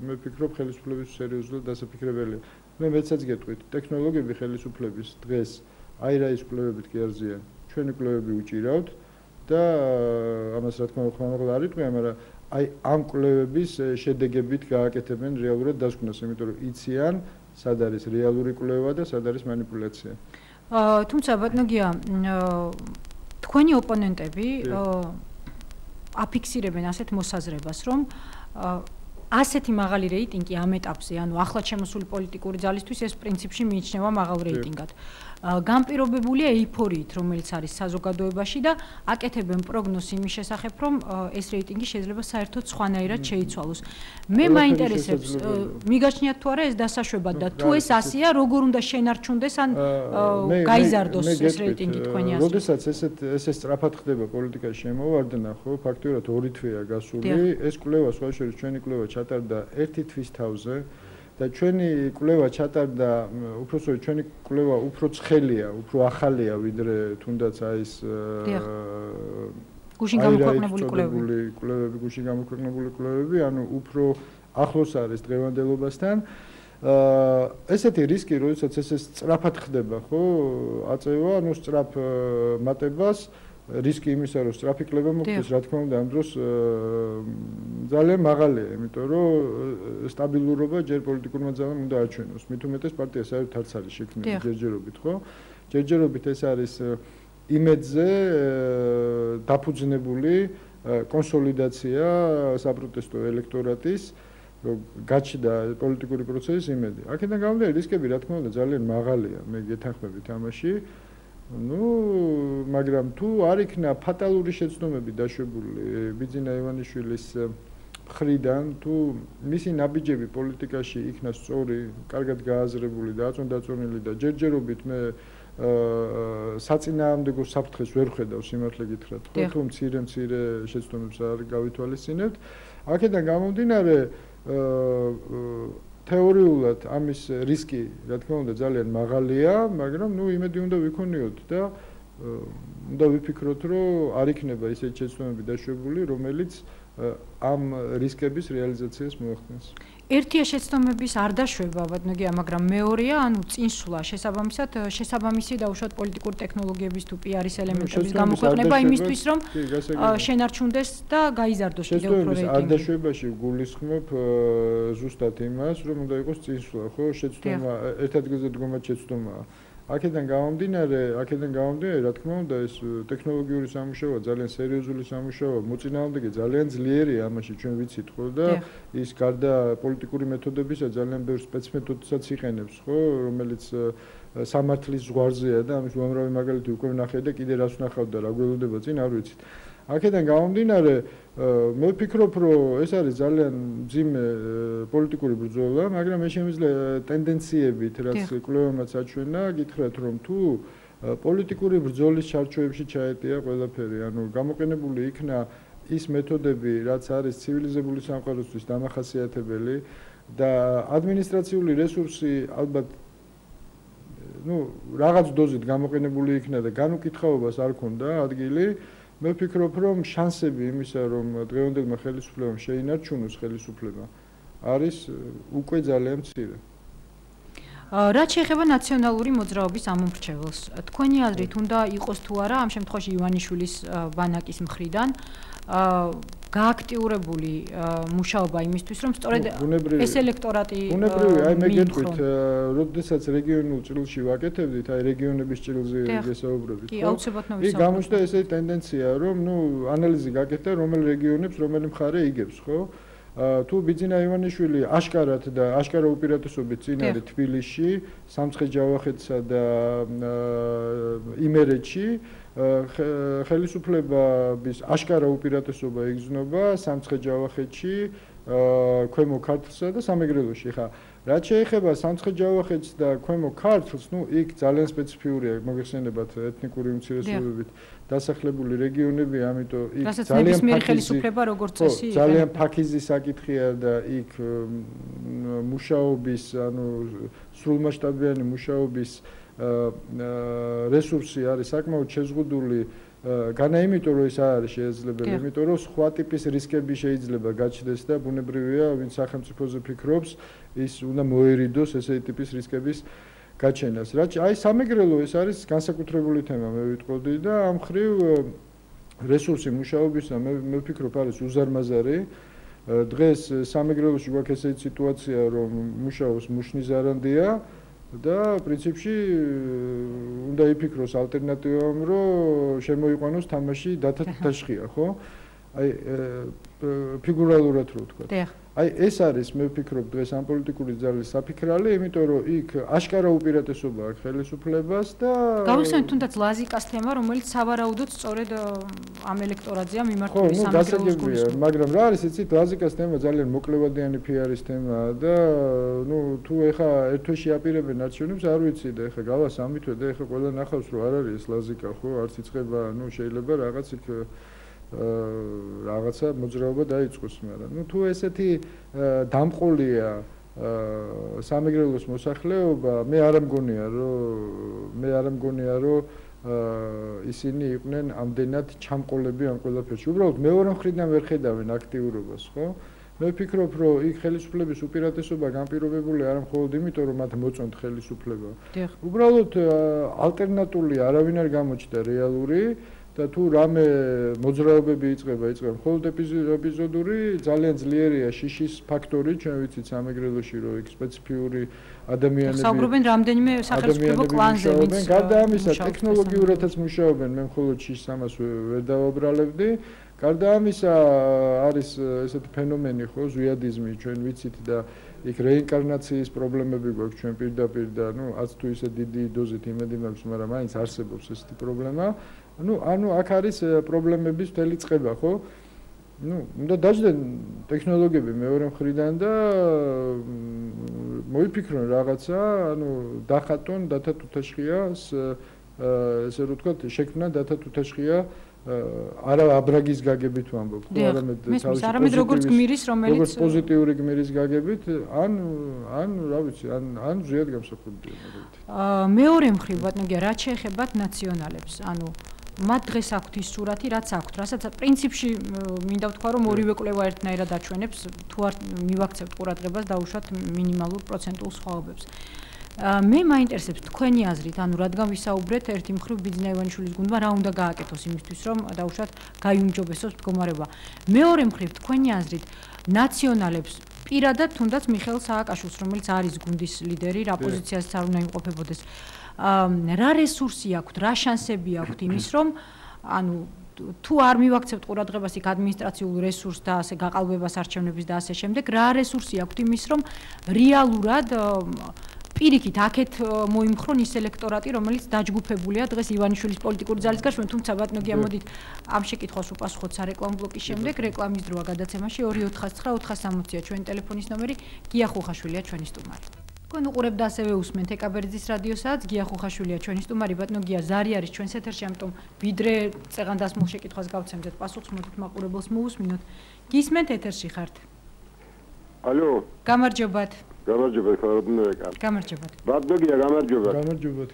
მე ვფიქრობ ხელისუფლების სერიოზულად დასაფიქრებელია. მე მეცაც გეტყვით, ტექნოლოგიები ხელისუფლების დღეს აირაის კვლევებით კი არ ზიან. ჩვენი კვლევები უჭირავთ და ამას რა თქმა უნდა ხმამაღლა არ იტყვია, მაგრამ აი ამ კვლევების შედეგებით გააკეთებენ რეალურად დასკვნას, იმიტომ რომ იციან, სად არის რეალური კვლევა და სად არის манипуляცია. თუმცა ბატონო გია, თქვენი ოპონენტები აფიქსირებენ ასეთ მოსაზრებას, რომ ასეთი მაღალი რეიტინგი ამ ეტაპზე, ანუ ახლად შემოსული პოლიტიკური ძალისთვის ეს პრინციპში მიიჩნევა მაღალ რეიტინგად. განპირობებულია ეიფორიით, რომელიც არის საზოგადოებაში და აკეთებენ პროგნოზს იმის შესახებ, რომ ეს რეიტინგი შეიძლება საერთოდ სხვანაირად შეიცვალოს. მე მაინტერესებს, მიგაჩნიათ თუ არა ეს დასაშვებად და თუ ეს ასეა, როგორ უნდა შენარჩუნდეს ან გაიზარდოს ეს რეიტინგი თქვენი აზრით? როდესაც ესე სწრაფად ხდება პოლიტიკაში შემოვარდნა, ხო, ფაქტიურად ორი თვეა გასული. ეს კვლევა სხვა შორის ჩვენი კვლევა ჩატარდა ერთი თვის თავზე. და ჩვენი კვლევა ჩატარდა, უпроსტოდ ჩვენი კვლევა უფრო ცხელია, უფრო ახალია, ვიდრე თუნდაც აი ეს გუშინ გამოქვეყნებული კვლევები, გუშინ გამოქვეყნებული კვლევები, ანუ უფრო ახლოს არის დღევანდელობასთან. ესეთი რისკი, როდესაც ესე სწრაფად ხდება, ხო, აწევა, ანუ სწრაფ მატებას რისკი იმისა, რომ სწრაფი კლება მოხდეს, რა თქმა უნდა, ამ დროს ძალიან მაღალია, იმიტომ რომ სტაბილურობა ჯერ პოლიტიკურმა ძალამ უნდა აჩვენოს. მით უმეტეს პარტია საერთოდ არც არის შექმნილი ჯერჯერობით, ხო? ჯერჯერობით ეს არის იმედზე დაფუძნებული კონსოლიდაცია საპროტესტო ელექტორატის, რომ გაჩნდა პოლიტიკური პროცესის იმედი. აქედან გამომდინარე, რისკები, რა თქმა უნდა, ძალიან მაღალია, მე გეთანხმებით ამაში. მაგრამ თუ არ იქნა ფატალური შეცდომები დაშვებული ბიძინა ივანიშვილის მხრიდან, თუ მისი ნაბიჯები პოლიტიკაში იქნა სწორი, კარგად გააზრებული და აწონდაწონილი და ჯერჯერობით მე საწინააღმდეგო საფრთხეს ვერ ხედავ სიმართლე გითხრათ, ხო, თუ მცირე შეცდომებს არ გავითვალისწინებთ. აქედან გამომდინარე თეორიულად ამის რისკი, რა თქმა უნდა, ძალიან მაღალია, მაგრამ იმედი უნდა ვიქონიოთ და უნდა ვიფიქროთ, რომ არ იქნება ისეთი შეცდომები დაშვებული, რომელიც ამ რისკების რეალიზაციას მოახდენს. ერთია შეცდომების არ დაშვება, ბატონო, მაგრამ მეორეა, ანუ წინსვლა შესაბამისად, შესაბამისი დაუშვათ პოლიტიკური ტექნოლოგიების თუ PR-ის ელემენტების გამოქვეყნება იმისთვის, რომ შენარჩუნდეს და გაიზარდოს კიდევ უფრო რეიტინგი. შეცდომების არ დაშვებაში გულისხმობ ზუსტად იმას, რომ უნდა იყოს წინსვლა, ხო? შეცდომა ერთ ადგილზე დგომა შეცდომაა. აქედან გამომდინარე, რა თქმა უნდა, ეს ტექნოლოგიური სამუშაოა, ძალიან სერიოზული სამუშაოა, მოწინააღმდეგე ძალიან ძლიერია ამაში, ჩვენ ვიცით, ხო და ის გარდა პოლიტიკური მეთოდებისა ძალიან ბევრ სპეცმეთოდსაც იყენებს, ხო, რომელიც სამართლის ზღვარზეა და ამის უამრავი მაგალითი უკვე ვნახე და კიდე რას ვნახავდა, რა გველოდება წინ, არ ვიცით. აქედან გამომდინარე, მე ვფიქრობ, რომ ეს არის ძალიან მძიმე პოლიტიკური ბრძოლა, მაგრამ მე შემიძლია ტენდენციებით, რაც კვლევებმაც აჩვენა, გითხრათ, რომ თუ პოლიტიკური ბრძოლის ჩარჩოებში ჩაეტია ყველაფერი, ანუ გამოყენებული იქნა ის მეთოდები, რაც არის ცივილიზებული სამყაროსთვის დამახასიათებელი და ადმინისტრაციული რესურსი ალბათ რაღაც დოზით გამოყენებული იქნა და განუკითხაობას არ ქონდა ადგილი. მე ვფიქრობ, რომ შანსები იმისა, რომ დღევანდელმა ხელისუფლებამ შეინარჩუნოს ხელისუფლება, არის უკვე ძალიან მცირე. რაც შეეხება ნაციონალური მოძრაობის ამომრჩეველს, თქვენი აზრით უნდა იყოს თუ არა ამ შემთხვევაში ივანიშვილის ბანაკის მხრიდან გააქტიურებული მუშაობა იმისთვის, რომ სწორედ ეს ელექტორატი ბუნებრივი, აი მე გეტყვით, როდესაც რეგიონულ ჭრილში ვაკეთებდით, აი რეგიონების ჭრილზე გესაუბრებით, კი, აუცილებლად იქ გამოჩნდა ესეთი ტენდენცია, რომ ანალიზი გაკეთდა, რომელ რეგიონებს რომელი მხარე იგებს, ხო? თუ ბიძინა ივანიშვილი აშკარად და აშკარა უპირატესობით წინ არის თბილისში, სამცხე-ჯავახეთსა და იმერეთში, ხელისუფლების აშკარა უპირატესობა იგრძნობა სამცხე-ჯავახეთში, ქვემო ქართლსა და სამეგრელოში. ხა, რაც შეეხება სამცხე-ჯავახეთს და ქვემო ქართლს, იქ ძალიან სპეციფიურია, მოგეხსენებათ, ეთნიკური უმცირესობებით დასახლებული რეგიონები, ამიტომ იქ ძალიან ფაქიზი საკითხია და იქ მუშაობის, ანუ სრულმასშტაბიანი მუშაობის რესურსი არის საკმაოდ შეზღუდული, განა იმიტომ რომ ეს არის შესაძლებელი, იმიტომ რომ სხვა ტიპის რისკები შეიძლება გაჩნდეს და ბუნებრივია, ვინც სახელმწიფოზე ფიქრობს, ის უნდა მოერიდოს ესეთი ტიპის რისკების გაჩენას. რაც აი სამეგრელო ეს არის განსაკუთრებული თემა, მე ვიტყოდი და ამ ხრივ რესურსი მუშაობისა მე ვფიქრობ არის უზარმაზარი. დღეს სამეგრელოში გვაქვს ესეთი სიტუაცია, რომ მუშაობს მუშნიზარანდია და პრინციპში უნდა იფიქროს ალტერნატივამ, რომ შემოიყვანოს თამაში დათა თაშხია, ხო? აი ფიგურალურად რო ვთქვა. აი ეს არის მე ვფიქრობ დღეს ამ პოლიტიკური ძალის საფიქრალი, იმიტომ რომ იქ აშკარა უპირატესობა აქვს ხელისუფლებას და გავიხსენოთ თუნდაც ლაზიკას თემა, რომელიც სავარაუდოდ სწორედ ამ ელექტორატზეა მიმართული სამეგრელოს გულისხმობ. მაგრამ რა არის იცით, ლაზიკას თემა ძალიან მოკლევადიანი PR-ის თემაა და თუ ეხა ერთ თვეში აპირებენ არჩევნებს, არ ვიცი და ეხა გავა სამი თვე და ეხა ყველა ნახავს რომ არ არის ეს ლაზიკა, ხო, არც იწყება, შეიძლება რაღაც იქ რაღაცა მოძრაობა დაიწყოს, მაგრამ თუ ესეთი დამყოლია სამეგრელოს მოსახლეობა, მე არ მგონია, რომ ისინი იყვნენ ამდენად ჩამყოლები ამ ყველაფერში. უბრალოდ მეორე მხრიდან ვერ ხედავენ აქტიურობას, ხო? მე ვფიქრობ, რომ იქ ხელისუფლების უპირატესობა განპირობებული არა მხოლოდ იმიტომ, რომ მათ მოწონთ ხელისუფლება. უბრალოდ ალტერნატიული არავინ არ გამოჩნდა რეალური და თუ რამე მოძრაობები იწყება მხოლოდ ეპიზოდური, ძალიან ძლიერია შიშის ფაქტორი, ჩვენ ვიცით სამეგრელოში, რომ იქ სპეციფიური ადამიანები საუბრობენ რამდენიმე სახელმწიფო კლანზე, ვინც გარდა ამისა ტექნოლოგიურადაც მუშაობენ, მე მხოლოდ შიშს ამას ვერ დავაბრალებდი. გარდა ამისა არის ესეთი ფენომენი, ხო, ზვიადიზმი, ჩვენ ვიცით და იქ რეინკარნაციის პრობლემები გვაქვს ჩვენ პირდაპირ და აც თუ ისე დიდი დოზით იმედი მაქვს, მაგრამ მაინც არსებობს ესეთი პრობლემა. ანუ აქ არის პრობლემების მთელი წყება, ხო? უნდა დაждდენ ტექნოლოგიები მეორე მხრიდან და მოიფიქრონ რაღაცა, დახატონ დათა თუთაშხიას, ესე რომ ვთქვათ, შექმნა დათა თუთაშხია არა აბრაგის გაგებით ვამბობ, ხო, არამედ როგორც გმირის, რომელიც როგორც პოზიტიური გმირის გაგებით, ან რა ვიცი, ან ზიად გამსახურდია მაგალითად. მეორე მხრივ ბატონო გია, რაც შეეხებათ ნაციონალებს, ანუ მათ დღეს აქვთ ის სურათი, რაც აქვთ, რასაც პრინციპში მინდა ვთქვა, რომ ორივე კვლევა ერთნაირად აჩვენებს, თუ არ მივაქცევთ ყურადღებას, დაუშვათ მინიმალურ პროცენტულ სხვაობებს. მე მაინტერესებს თქვენი აზრით, ანუ რადგან ვისაუბრეთ ერთი მხრივ ბიძინა ივანიშვილის გუნდმა რა უნდა გააკეთოს იმისთვის, რომ დაუშვათ გაიუმჯობესოს მდგომარეობა. მეორე მხრივ თქვენი აზრით, ნაციონალებს პირადად თუნდაც მიხეილ სააკაშვილს, რომელიც არის გუნდის ლიდერი, რა პოზიციაზეც არ უნდა იმყოფებოდეს. რა რესურსი აქვთ, რა შანსები აქვთ იმის, რომ ანუ თუ არ მივაქცევთ ყურადღებას იქ ადმინისტრაციულ რესურსს და ასე გაყალბებას არჩევნების და ასე შემდეგ, რა რესურსი აქვთ იმის, რომ რეალურად პირიქით აქეთ მოიმხრონ ის ელექტორატი, რომელიც დაჯგუფებულია დღეს ივანიშვილის პოლიტიკური ძალის გარშემო, თუმცა ბატონო გია მოდით ამ შეკითხვას უპასუხოთ სარეკლამო ბლოკის შემდეგ, რეკლამის დროა გადაცემაში 249-460-ია ჩვენი ტელეფონის ნომერი, გია ხუხაშვილია ჩვენი სტუმარი. თქვენ უყურებთ და ასევე უსმენთ ეკაბერძის რადიოსაც, გია ხუხაშვილია ჩვენი სტუმარი, ბატონო გია ზარი არის ჩვენს ეთერში, ამიტომ ვიდრე წეღან დასმულ შეკითხვას გავცემდეთ პასუხს, მოდით მაყურებელს მოусმინოთ. გისმენთ ეთერში ხართ? ალო. გამარჯობათ. გამარჯობათ, ხარობნერეკა. გამარჯობათ. ბატონო გია, გამარჯობათ. გამარჯობათ.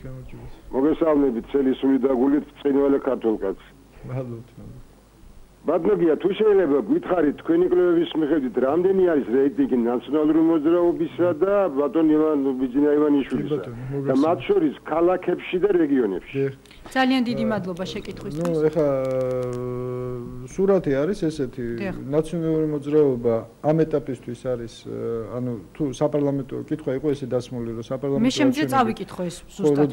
მოგესალმებით, წელი სული დაგულით, წინვალე ქართულ კაცს. მადლობთ. ბატონო გია, თუ შეიძლება გითხარით თქვენი კვლევების მიხედვით, რამდენი არის რეიტინგი ნაციონალური მოძრაობისა და ბატონო ბიძინა ივანიშვილისა და მათ შორის ქალაქებში და რეგიონებში? ძალიან დიდი მადლობა შეკითხვისთვის. ეხა სურათი არის ესეთი, ნაციონალური მოძრაობა ამ ეტაპისთვის არის, ანუ თუ საპარლამენტო კითხვა იყო ესე დასმული, რომ საპარლამენტო მე შემიძლია წავიკითხო ეს ზუსტად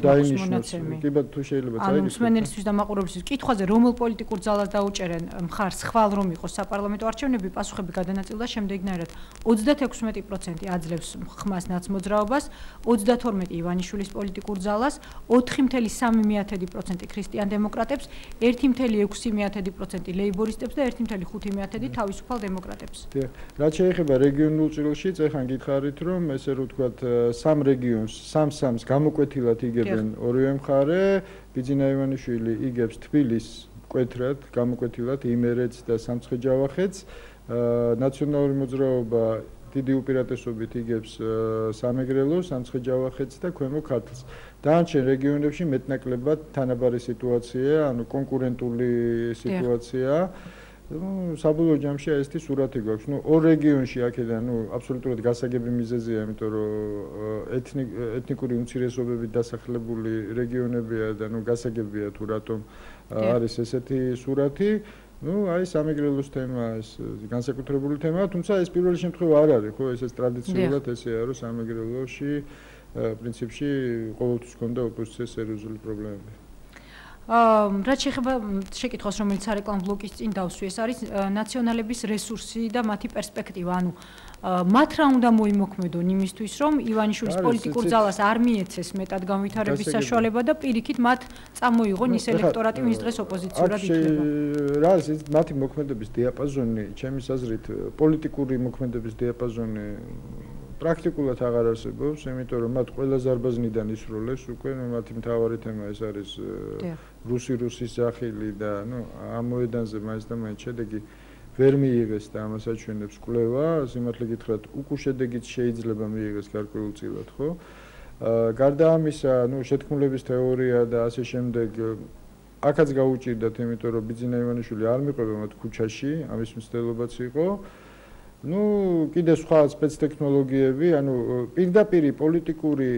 მონაცემი. კი ბატონო, თუ შეიძლება წაიკითხო. ანუ მსმენელისთვის და მაყურებლისთვის კითხვაზე რომელ პოლიტიკურ ძალას დაუჭერენ მხარს ხვალ რომ იყოს საპარლამენტო არჩევნები, პასუხები გადანაწილდა შემდეგნაირად: 36% აძლევს ხმას ნაცმოძრაობას, 32% ივანიშვილის პოლიტიკურ ძალას, 4.3% ქრისტიან დემოკრატებს, 1.6% ლეიბორისტებს და 1.5% თავისუფალ დემოკრატებს. რაც შეეხება რეგიონულ ჭრილში, წეხან გითხარით, რომ ესე რომ ვთქვათ, სამ რეგიონს, სამ-სამს გამოკვეთილად იგებენ ორივე მხარე, ბიძინა ივანიშვილი იგებს თბილისს კვეთრად, გამოკვეთილად იმერეთს და სამცხე-ჯავახეთს, ნაციონალური მოძრაობა დიდი უპირატესობით იგებს სამეგრელოს, სამცხე-ჯავახეთს და ქვემო ქართლს. დანარჩენ რეგიონებში მეტნაკლებად თანაბარი სიტუაციაა, ანუ კონკურენტული სიტუაციაა. საბოლოო ჯამში ესეთი სურათი გვაქვს. ორ რეგიონში აქედან აბსოლუტურად გასაგები მიზეზია, იმიტომ რომ ეთნიკური უმცირესობებით დასახლებული რეგიონებია და გასაგებია თუ რატომ არის ესეთი სურათი. აი სამეგრელოს თემა ეს განსაკუთრებული თემაა, თუმცა ეს პირველი შემთხვევა არ არის, ხო, ესეც ტრადიციულად ესეა, რომ სამეგრელოში პრინციპში ყოველთვის ჰქონდა ოპოზიციას სერიოზული პრობლემები. რაც შეეხება შეკითხვას, რომელიც სარეკლამო ბლოკის წინ დავსვი, ეს არის ნაციონალების რესურსი და მათი პერსპექტივა, ანუ მათ რა უნდა მოიმოქმედონ იმისთვის, რომ ივანიშვილის პოლიტიკურ ძალას არ მიეცეს მეტად განვითარების საშუალება და პირიქით მათ წამოიღონ ის ელექტორატი, ვინც დღეს ოპოზიციურად იქნება. რა არის მათი მოქმედების დიაპაზონი, ჩემის აზრით, პოლიტიკური მოქმედების დიაპაზონი პრაქტიკულად აღარ არსებობს, იმიტომ რომ მათ ყველა ზარბაზნიდან ისროლეს უკვე, მათი მთავარი თემა ეს არის რუსის სახილი და ამ მოედანზე მაინც და მაინც შედეგი ვერ მიიღეს და ამას აჩვენებს კვლევა, სიმართლე გითხრათ, უკვე შედეგიც შეიძლება მიიღეს გარკვეულწილად, ხო? გარდა ამისა, შეთქმულების თეორია და ასე შემდეგ აქაც გაუჭირდათ, იმიტომ რომ ბიძინა ივანიშვილი არ მიყვება მათ ქუჩაში, ამის მცდელობაც იყო. კიდე სხვა სპეცტექნოლოგიები, პირდაპირ პოლიტიკური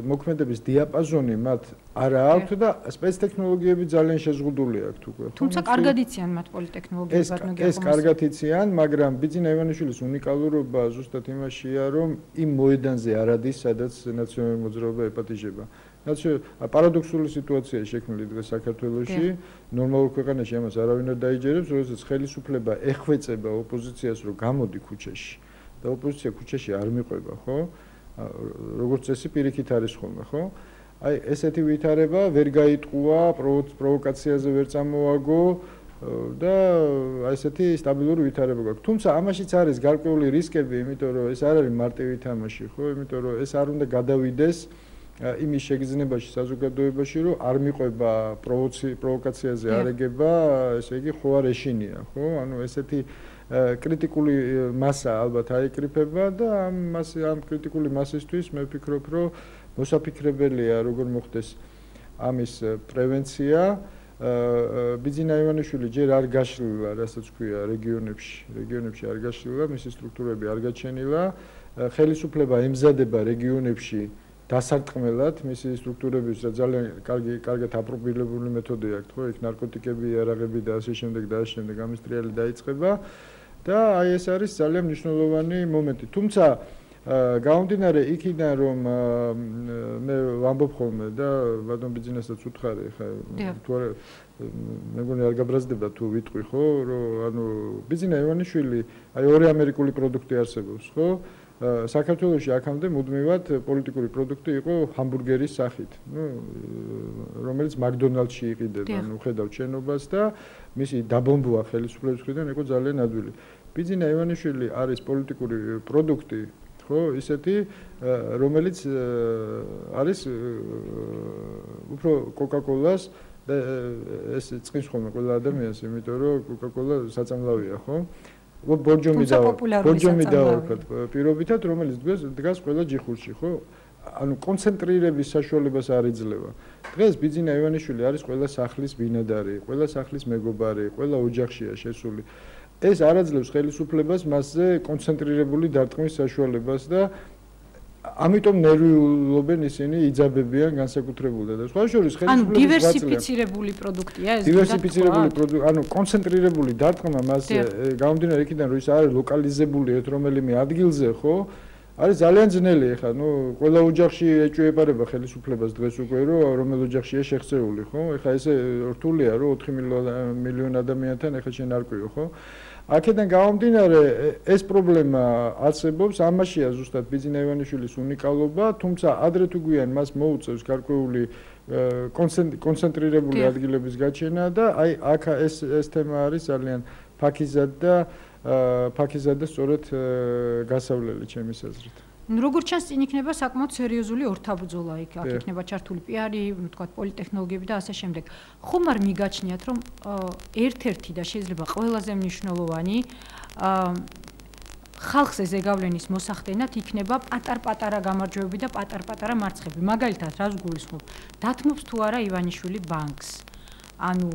მოქმედების დიაპაზონი მათ არ აქვთ და სპეცტექნოლოგიები ძალიან შეზღუდული აქვთ უკვე. თუმცა კარგად იციან მათ პოლიტექნოლოგიებს, ბატონო გია. ეს კარგად იციან, მაგრამ ბიძინა ივანიშვილის უნიკალურობა ზუსტად იმაშია, რომ იმ მოედანზე არ ადის, სადაც ნაციონალური მოძრაობა ეპატიჟება. პარადოქსული სიტუაციაა შექმნილი დღეს საქართველოში. ნორმალურ ქვეყანაში ამას არავინ არ დაიჯერებს, როდესაც ხელისუფლება ეხვეწება ოპოზიციას, რომ გამოდი ქუჩაში და ოპოზიცია ქუჩაში არ მიყვება, ხო? როგორც წესი პირიქით არის ხოლმე, ხო? აი ესეთი ვითარება ვერ გაიტყუა, პროვოკაციაზე ვერ წამოაგო და აი ესეთი სტაბილური ვითარება გვაქვს. თუმცა ამაშიც არის გარკვეული რისკები, იმიტომ რომ ეს არ არის მარტივი თამაში, ხო? იმიტომ რომ ეს არ უნდა გადავიდეს იმის შეგრძნებაში საზოგადოებაში, რომ არ მიყვება პროვოკაციაზე არ ეგება, ესე იგი ხო არ ეშინია, ხო? ანუ ესეთი კრიტიკული მასა ალბათ აიკრიფება და ამ კრიტიკული მასისთვის მე ვფიქრობ, რომ მოსაფიქრებელია როგორ მოხდეს ამის პრევენცია. ბიძინა ივანიშვილი ჯერ არ გაშლილა, რასაც ქვია რეგიონებში არ გაშლილა, მისი სტრუქტურები არ გაჩენილა, ხელისუფლება ემზადება რეგიონებში დასარტყმელად მისი სტრუქტურების რა ძალიან კარგად აპრობირებული მეთოდი აქვს, ხო, იქ ნარკოტიკები, იარაღები და ასე შემდეგ და ასე შემდეგ ამის ტრიალი დაიწყება და აი ეს არის ძალიან მნიშვნელოვანი მომენტი. თუმცა გამომდინარე იქიდან რომ მე ვამბობ ხოლმე და ბატონ ბიძინასაც უთხარი ხა თუ არა მეგონი არ გაბრაზდება თუ ვიტყვი ხო რომ ანუ ბიძინა ივანიშვილი აი ორი ამერიკული პროდუქტი არსებობს ხო საქართველოში აქამდე მუდმივად პოლიტიკური პროდუქტი იყო ჰამბურგერის სახით ნუ რომელიც მაკდონალდსში იყიდება ნუ ხედავ შენობას და მისი დაბომბვა ხელისუფლების მხრიდან იყო ძალიან ადვილი ბიძინა ივანიშვილი არის პოლიტიკური პროდუქტი ხო ისეთი რომელიც არის უფრო კოკა-კოლას და ეს წინს ხოლმე ყველა ადამიანს იმიტომ რომ კოკა-კოლა საწამლავია ხო ბორჯომი დავარქვათ პირობითად რომელიც დგას ყველა ჯიხურში ხო ანუ კონცენტრირების საშუალებას არ იძლევა დღეს ბიძინა ივანიშვილი არის ყველა სახლის ბინადარი ყველა სახლის მეგობარი ყველა ოჯახშია შესული ეს არ აძლევს ხელისუფლებას მასზე კონცენტრირებული დარტყმის საშუალებას და ამიტომ ნერვიულობენ ისინი იძაბებიან განსაკუთრებულად და სხვა შორის ხელისუფლების ანუ დივერსიფიცირებული პროდუქტია ეს დივერსიფიცირებული პროდუქტი ანუ კონცენტრირებული დარტყმა მასზე გამომდინარე იქიდან რომ ის არის ლოკალიზებული ერთ რომელიმე ადგილზე ხო არის ძალიან ძნელი ხა ნუ ყველა ოჯახში ეჭვეპარება ხელისუფლებას დღეს უკვე რომ რომელ ოჯახშია შეხწეული ხო ეხა ესე რთულია რომ 4 მილიონ ადამიანთან ეხა შენ არ ყვიო ხო აქედან გამომდინარე ეს პრობლემა არსებობს ამაშია ზუსტად ბიძინა ივანიშვილის უნიკალობა თუმცა ადრე თუ გვიან მას მოუწევს გარკვეული კონცენტრირებული ადგილების გაჩენა და აი აქ ეს თემა არის ძალიან ფაქიზად და სწორედ გასავლელი ჩემის აზრით. ნუ როგორც ჩანს წინ იქნება საკმაოდ სერიოზული ორთაბრძოლა იქ იქნება ჩართული პიარი, ნუ თქვა პოლიტექნოლოგიები და ასე შემდეგ. ხომ არ მიგაჩნიათ რომ ერთ-ერთი და შეიძლება ყველაზე მნიშვნელოვანი ხალხზე ზეგავლენის მოსახდენად იქნება პატარ-პატარა გამარჯვებები და პატარ-პატარა მარცხები. მაგალითად, რას გულისხმობ? დათმობს თუ არა ივანიშვილი ბანკს? ანუ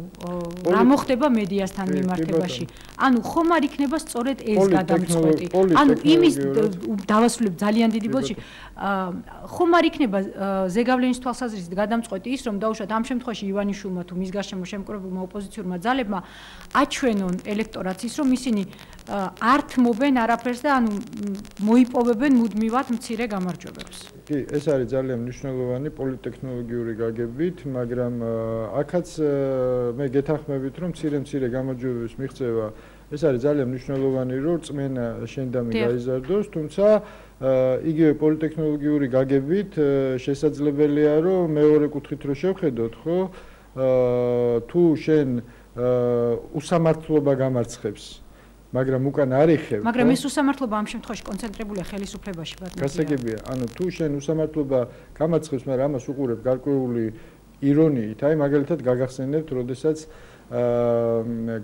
რა მოხდება მედიასთან მიმართებაში? ანუ ხომ არ იქნება სწორედ ეს გადამწყვეტი? ანუ იმის დავასრულებ ძალიან დიდი ბოლში. ხომ არ იქნება ზეგავლენის თვალსაზრისით გადამწყვეტი ის, რომ დაუშვათ ამ შემთხვევაში ივანიშვილმა თუ მის გარშემო შემკრებულმა ოპოზიციურმა ძალებმა აჩვენონ ელექტორატს ის, რომ ისინი არ თმობენ არაფერს და ანუ მოიპოვებენ მუდმივად მცირე გამარჯვებებს. კი, ეს არის ძალიან მნიშვნელოვანი პოლიტექნოლოგიური გაგებით, მაგრამ აქაც მე გეთანხმებით, რომ მცირე გამარჯვებების მიღწევა ეს არის ძალიან მნიშვნელოვანი, რომ წმენა შენდამი გაიზარდოს, თუმცა იგივე პოლიტექნოლოგიური გაგებით შესაძლებელია, რომ მეორე კუთხით რო შევხედოთ, ხო? თუ შენ უსამართლობა გამარცხებს მაგრამ უკან არ იხევ. მაგრამ ეს უსამართლობა ამ შემთხვევაში კონცენტრირებულია ხელისუფლებაში, ბატონო. გასაგებია, ანუ თუ შენ უსამართლობა გამარცხებს, მაგრამ ამას უყურებ გარკვეული ირონიით, აი მაგალითად გაგახსენებთ, როდესაც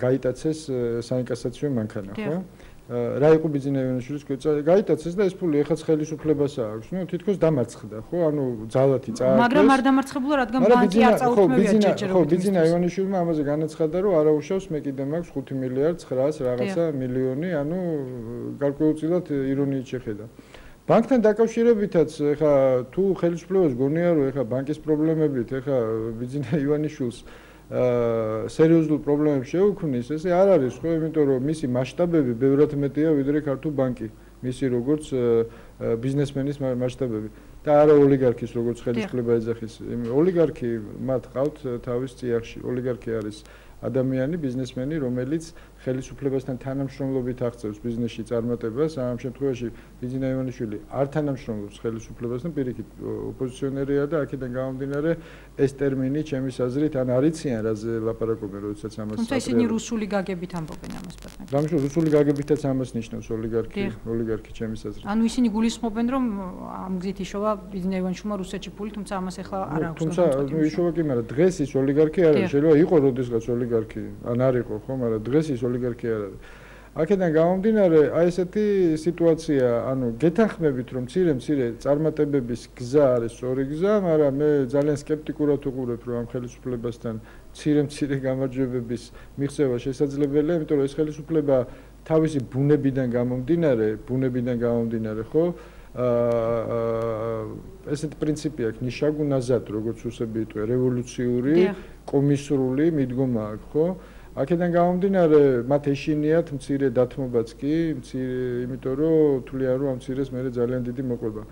გაიტაცეს საინკასაციო მანქანა, ხო? რა იყო ბიძინა ივანიშვილის კვეცა? გაიტაცეს და ეს ფული ეხაც ხელისუფლებას აქვს. ნუ თითქოს დამარცხდა, ხო? ანუ ძალათი წააგდეს. მაგრამ არ დამარცხებულა, რადგან ბანკი არ წაუთმევია ჯერჯერობით. ხო, ბიძინა ივანიშვილმა ამაზე განაცხადა, რომ არაუშავს მე კიდე მაქვს 5 მილიარდ 900 რაღაცა მილიონი, ანუ გარკვეულწილად ირონიით შეხედა. ბანკთან დაკავშირებითაც ეხა თუ ხელისუფლებას გონია, რომ ეხა ბანკის პრობლემებით ეხა ბიძინა ივანიშვილს სერიოზულ პრობლემებს შეუქმნის, ესე არ არის, ხო, იმიტომ რომ მისი მასშტაბები ბევრად მეტია ვიდრე ქართულ ბანკი, მისი როგორც ბიზნესმენის მასშტაბები და არა ოლიგარქის როგორც ხელისუფლება ეძახის. ოლიგარქი მათ ყავთ თავის წიაღში. ოლიგარქი არის ადამიანი, ბიზნესმენი, რომელიც ხელისუფლებასთან თანამშრომლობით აღწევს ბიზნესში წარმატებას, ამ შემთხვევაში ბიძინა ივანიშვილი არ თანამშრომლობს ხელისუფლებასთან, პირიქით ოპოზიციონერია და აქედან გამომდინარე ეს ტერმინი ჩემის აზრით ან არიციან რაზე ლაპარაკობენ, როდესაც ამას თუმცა ისინი რუსული გაგებით ამბობენ ამას ბატონო. გამიშო რუსული გაგებითაც ამას ნიშნავს ოლიგარქი ჩემის აზრით. ანუ ისინი გულისხმობენ რომ ამ გზით იშოვა ბიძინა ივანიშვილმა რუსეთში ფული, თუმცა ამას ახლა არ აქვს. თუმცა იშოვა კი, მაგრამ დღეს ის ოლიგარქი არ არის, შეიძლება იყოს როდესღაც ოლიგარქი, ან არ იყო ხო, მაგრამ დღეს ის ოლიგარქი არ არის. აქედან გამომდინარე, აი ესეთი სიტუაცია, ანუ გეთანხმებით რომ მცირე წარმატებების გზა არის სწორი გზა, მაგრამ მე ძალიან სკეპტიკურად ვუყურებ რომ ამ ხელისუფლებასთან მცირე გამარჯვებების მიღწევა შესაძლებელია, იმიტომ რომ ეს ხელისუფლება თავისი ბუნებიდან გამომდინარე, ხო? ესეთი პრინციპი აქვს ნიშაგუნაზად, როგორც რუსები იტყვიან, რევოლუციური, კომისრული მიდგომა აქვს, ხო? აქედან გამომდინარე, მათ ეშინიათ მცირე დათმობაც კი, იმიტომ რომ თვლიან რომ ამ მცირეს მე ძალიან დიდი მოყვება.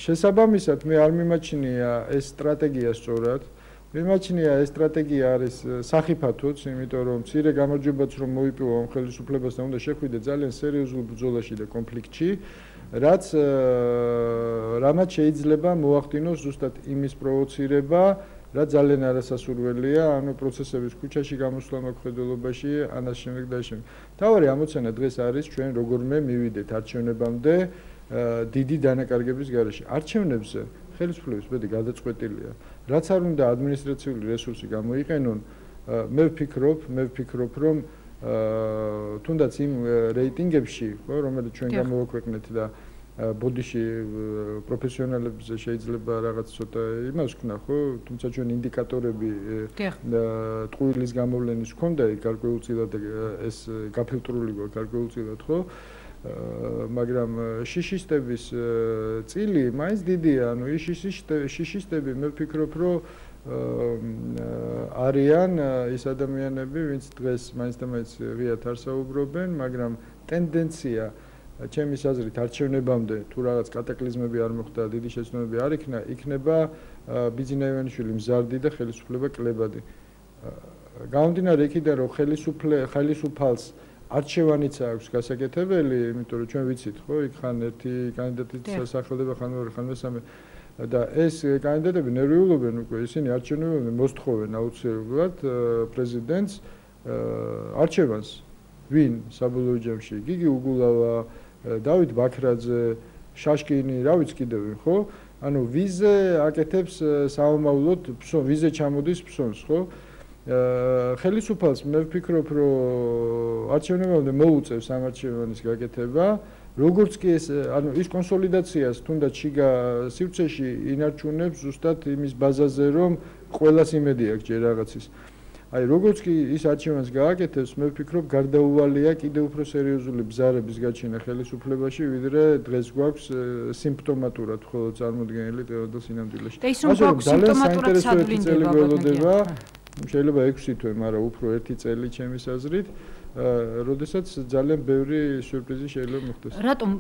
შესაბამისად, მე არ მიმაჩნია ეს სტრატეგია სწორად. მიმაჩნია ეს სტრატეგია არის სახიფათოც, იმიტომ რომ მცირე გამარჯვებაც რომ მოიპოვა ამ ხელისუფლებასთან უნდა შეხვიდე ძალიან სერიოზულ ბრძოლაში და კონფლიქტში, რამაც შეიძლება მოახდინოს ზუსტად იმის პროვოცირება, რა ძალიან არასასურველია, ანუ პროცესების ქუჩაში გამოსვლა მოქმედებაში, ანას შემდეგ და შემდეგ. თავარი ამოცანა დღეს არის ჩვენ როგორმე მივიდეთ არჩევნებამდე დიდი დანაკარგების გარეშე. არჩევნებზე ხელისუფლების ბედი გადაწყვეტილია. რაც არ უნდა ადმინისტრაციული რესურსი გამოიყენონ, მე ვფიქრობ, რომ თუნდაც იმ რეიტინგებში, ხო, რომელიც ჩვენ გამოვაქვეყნეთ და ბოდიში პროფესიონალებზე შეიძლება რაღაც ცოტა იმას ვქნა, ხო, თუმცა ჩვენ ინდიკატორები ტყუილის გამოვლენის ჰქონდა გარკვეულწილად ეს გაფილტრული გვაქვს გარკვეულწილად, ხო? მაგრამ შიშისტების წილი მაინც დიდია, ანუ ის შიშისტები მე ვფიქრობ, რომ არიან ის ადამიანები, ვინც დღეს მაინც და მაინც ღიად არ საუბრობენ, მაგრამ ტენდენცია ჩემის აზრით არჩევნებამდე თუ რაღაც კატაკლიზმები არ მოხდა, დიდი შეცდომები არ იქნება ბიძინა ივანიშვილი მზარდი და ხელისუფლება კლებადი. გამომდინარე იქიდან რომ ხელისუფალს არჩევანიც აქვს გასაკეთებელი, იმიტომ რომ ჩვენ ვიცით, ხო, იქ ხან ერთი კანდიდატი სახელდება, ხან ორი, ხან მესამე და ეს კანდიდატები ნერვიულობენ უკვე, ისინი არჩევნებამდე მოსთხოვენ აუცილებლად პრეზიდენტს არჩევანს. ვინ საბოლოო ჯამში? გიგი უგულავა, დავით ბაქრაძე, შაშკინი, რა ვიცი კიდევ, ხო? ანუ ვიზე აკეთებს საომავლოდ, ვიზე ჩამოდის ფსონს, ხო? ხელისუფალს მე ვფიქრობ, რომ არჩევნებამდე მოუწევს ამ არჩევანის გაკეთება, როგორც კი ეს, ანუ ის კონსოლიდაციას თუნდაც შიგა სივრცეში ინარჩუნებს ზუსტად იმის ბაზაზე, რომ ყველას იმედი აქვს ჯერ რაღაცის. აი, როგორც კი ის არჩევანს გააკეთებს, მე ვფიქრობ, გარდაუვალია კიდევ უფრო სერიოზული ბზარების გაჩენა ხელისუფლებაში, ვიდრე დღეს გვაქვს სიმპტომატურად მხოლოდ წარმოდგენილი დღევანდელ სინამდვილეში. და ის რომ გვაქვს სიმპტომატურად სადგურინდება, შეიძლება 6 თვე, მაგრამ უფრო 1 წელი ჩემის აზრით, როდესაც ძალიან ბევრი სიურპრიზი შეიძლება მოხდეს. რატომ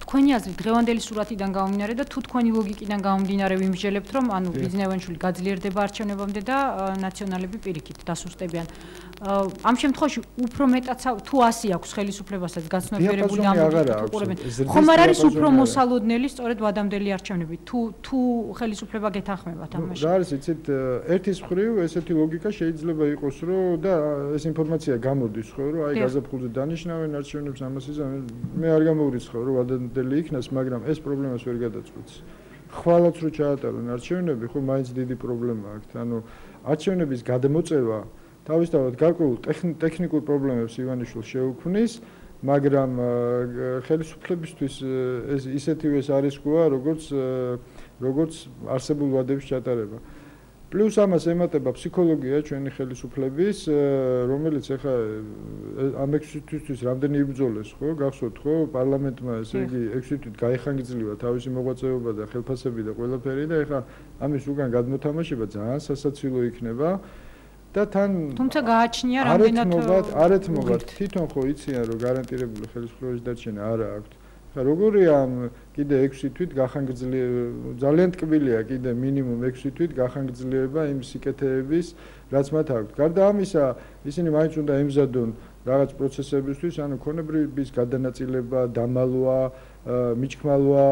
თქვენი აზრით დღევანდელი სურათიდან გამომდინარე და თუ თქვენი ლოგიკიდან გამომდინარე ვიმსჯელებთ, რომ ანუ ბიძინა ივანიშვილი გაძლიერდება არჩევნებამდე და ნაციონალები პირიქით დასუსტებიან. ამ შემთხვევაში უფრო მეტად თუ 100 აქვს ხელისუფლებასაც გაცნობიერებული ამბობენ. ხომ არ არის უფრო მოსალოდნელი სწორედ ვადამდელი არჩევნები თუ ხელისუფლება გეთანხმებათ ამაში? რა არის, იცით, ერთის მხრივ ესეთი ლოგიკა შეიძლება იყოს, რომ და ეს ინფორმაცია გამოდის, ხო, რომ აი გაზაფხულზე დანიშნავენ არჩევნებს ამას იზამენ. მე არ გამოვრიცხავ, რომ ვადამდელი იქნას, მაგრამ ეს პრობლემას ვერ გადაწყვეტს. ხვალაც რო ჩაატარონ არჩევნები, ხო, მაინც დიდი პრობლემა აქვს. ანუ არჩევნების გადმოწევა თავისთავად გარკვეულ ტექნიკურ პრობლემებს ივანიშვილს შეუქმნის, მაგრამ ხელისუფლებისთვის ეს ისეთივე არისკოა, როგორც არსებულ ვადების ჩატარება. პლუს ამას ემატება ფსიქოლოგია ჩვენი ხელისუფლების, რომელიც ახლა ამ 6 თვის რამდენი იბრძოლეს, ხო, გახსოვთ, ხო, პარლამენტმა ესე იგი 6 თვით გაიხანგრძლива თავისი მოღვაწეობა და ხელფასები და ყველაფერი და ახლა ამის უკან გადმოთამაშება ძალიან სასაცილო იქნება. და თან თუმცა გააჩნია რამდენად არეთმობათ თვითონ ხო იციან რომ გარანტირებული ხელისუფლების დარჩენა არა აქვთ როგორია კიდე 6 თვით ძალიან ტკბილია კიდე მინიმუმ 6 თვით გახანგრძლივება იმ სიკეთეების რაც მათ აქვთ. გარდა ამისა, ისინი მაინც უნდა ემზადონ რაღაც პროცესებისთვის, ანუ ქონებრივების გადანაწილება, დამალვა, მიჩქმალვა,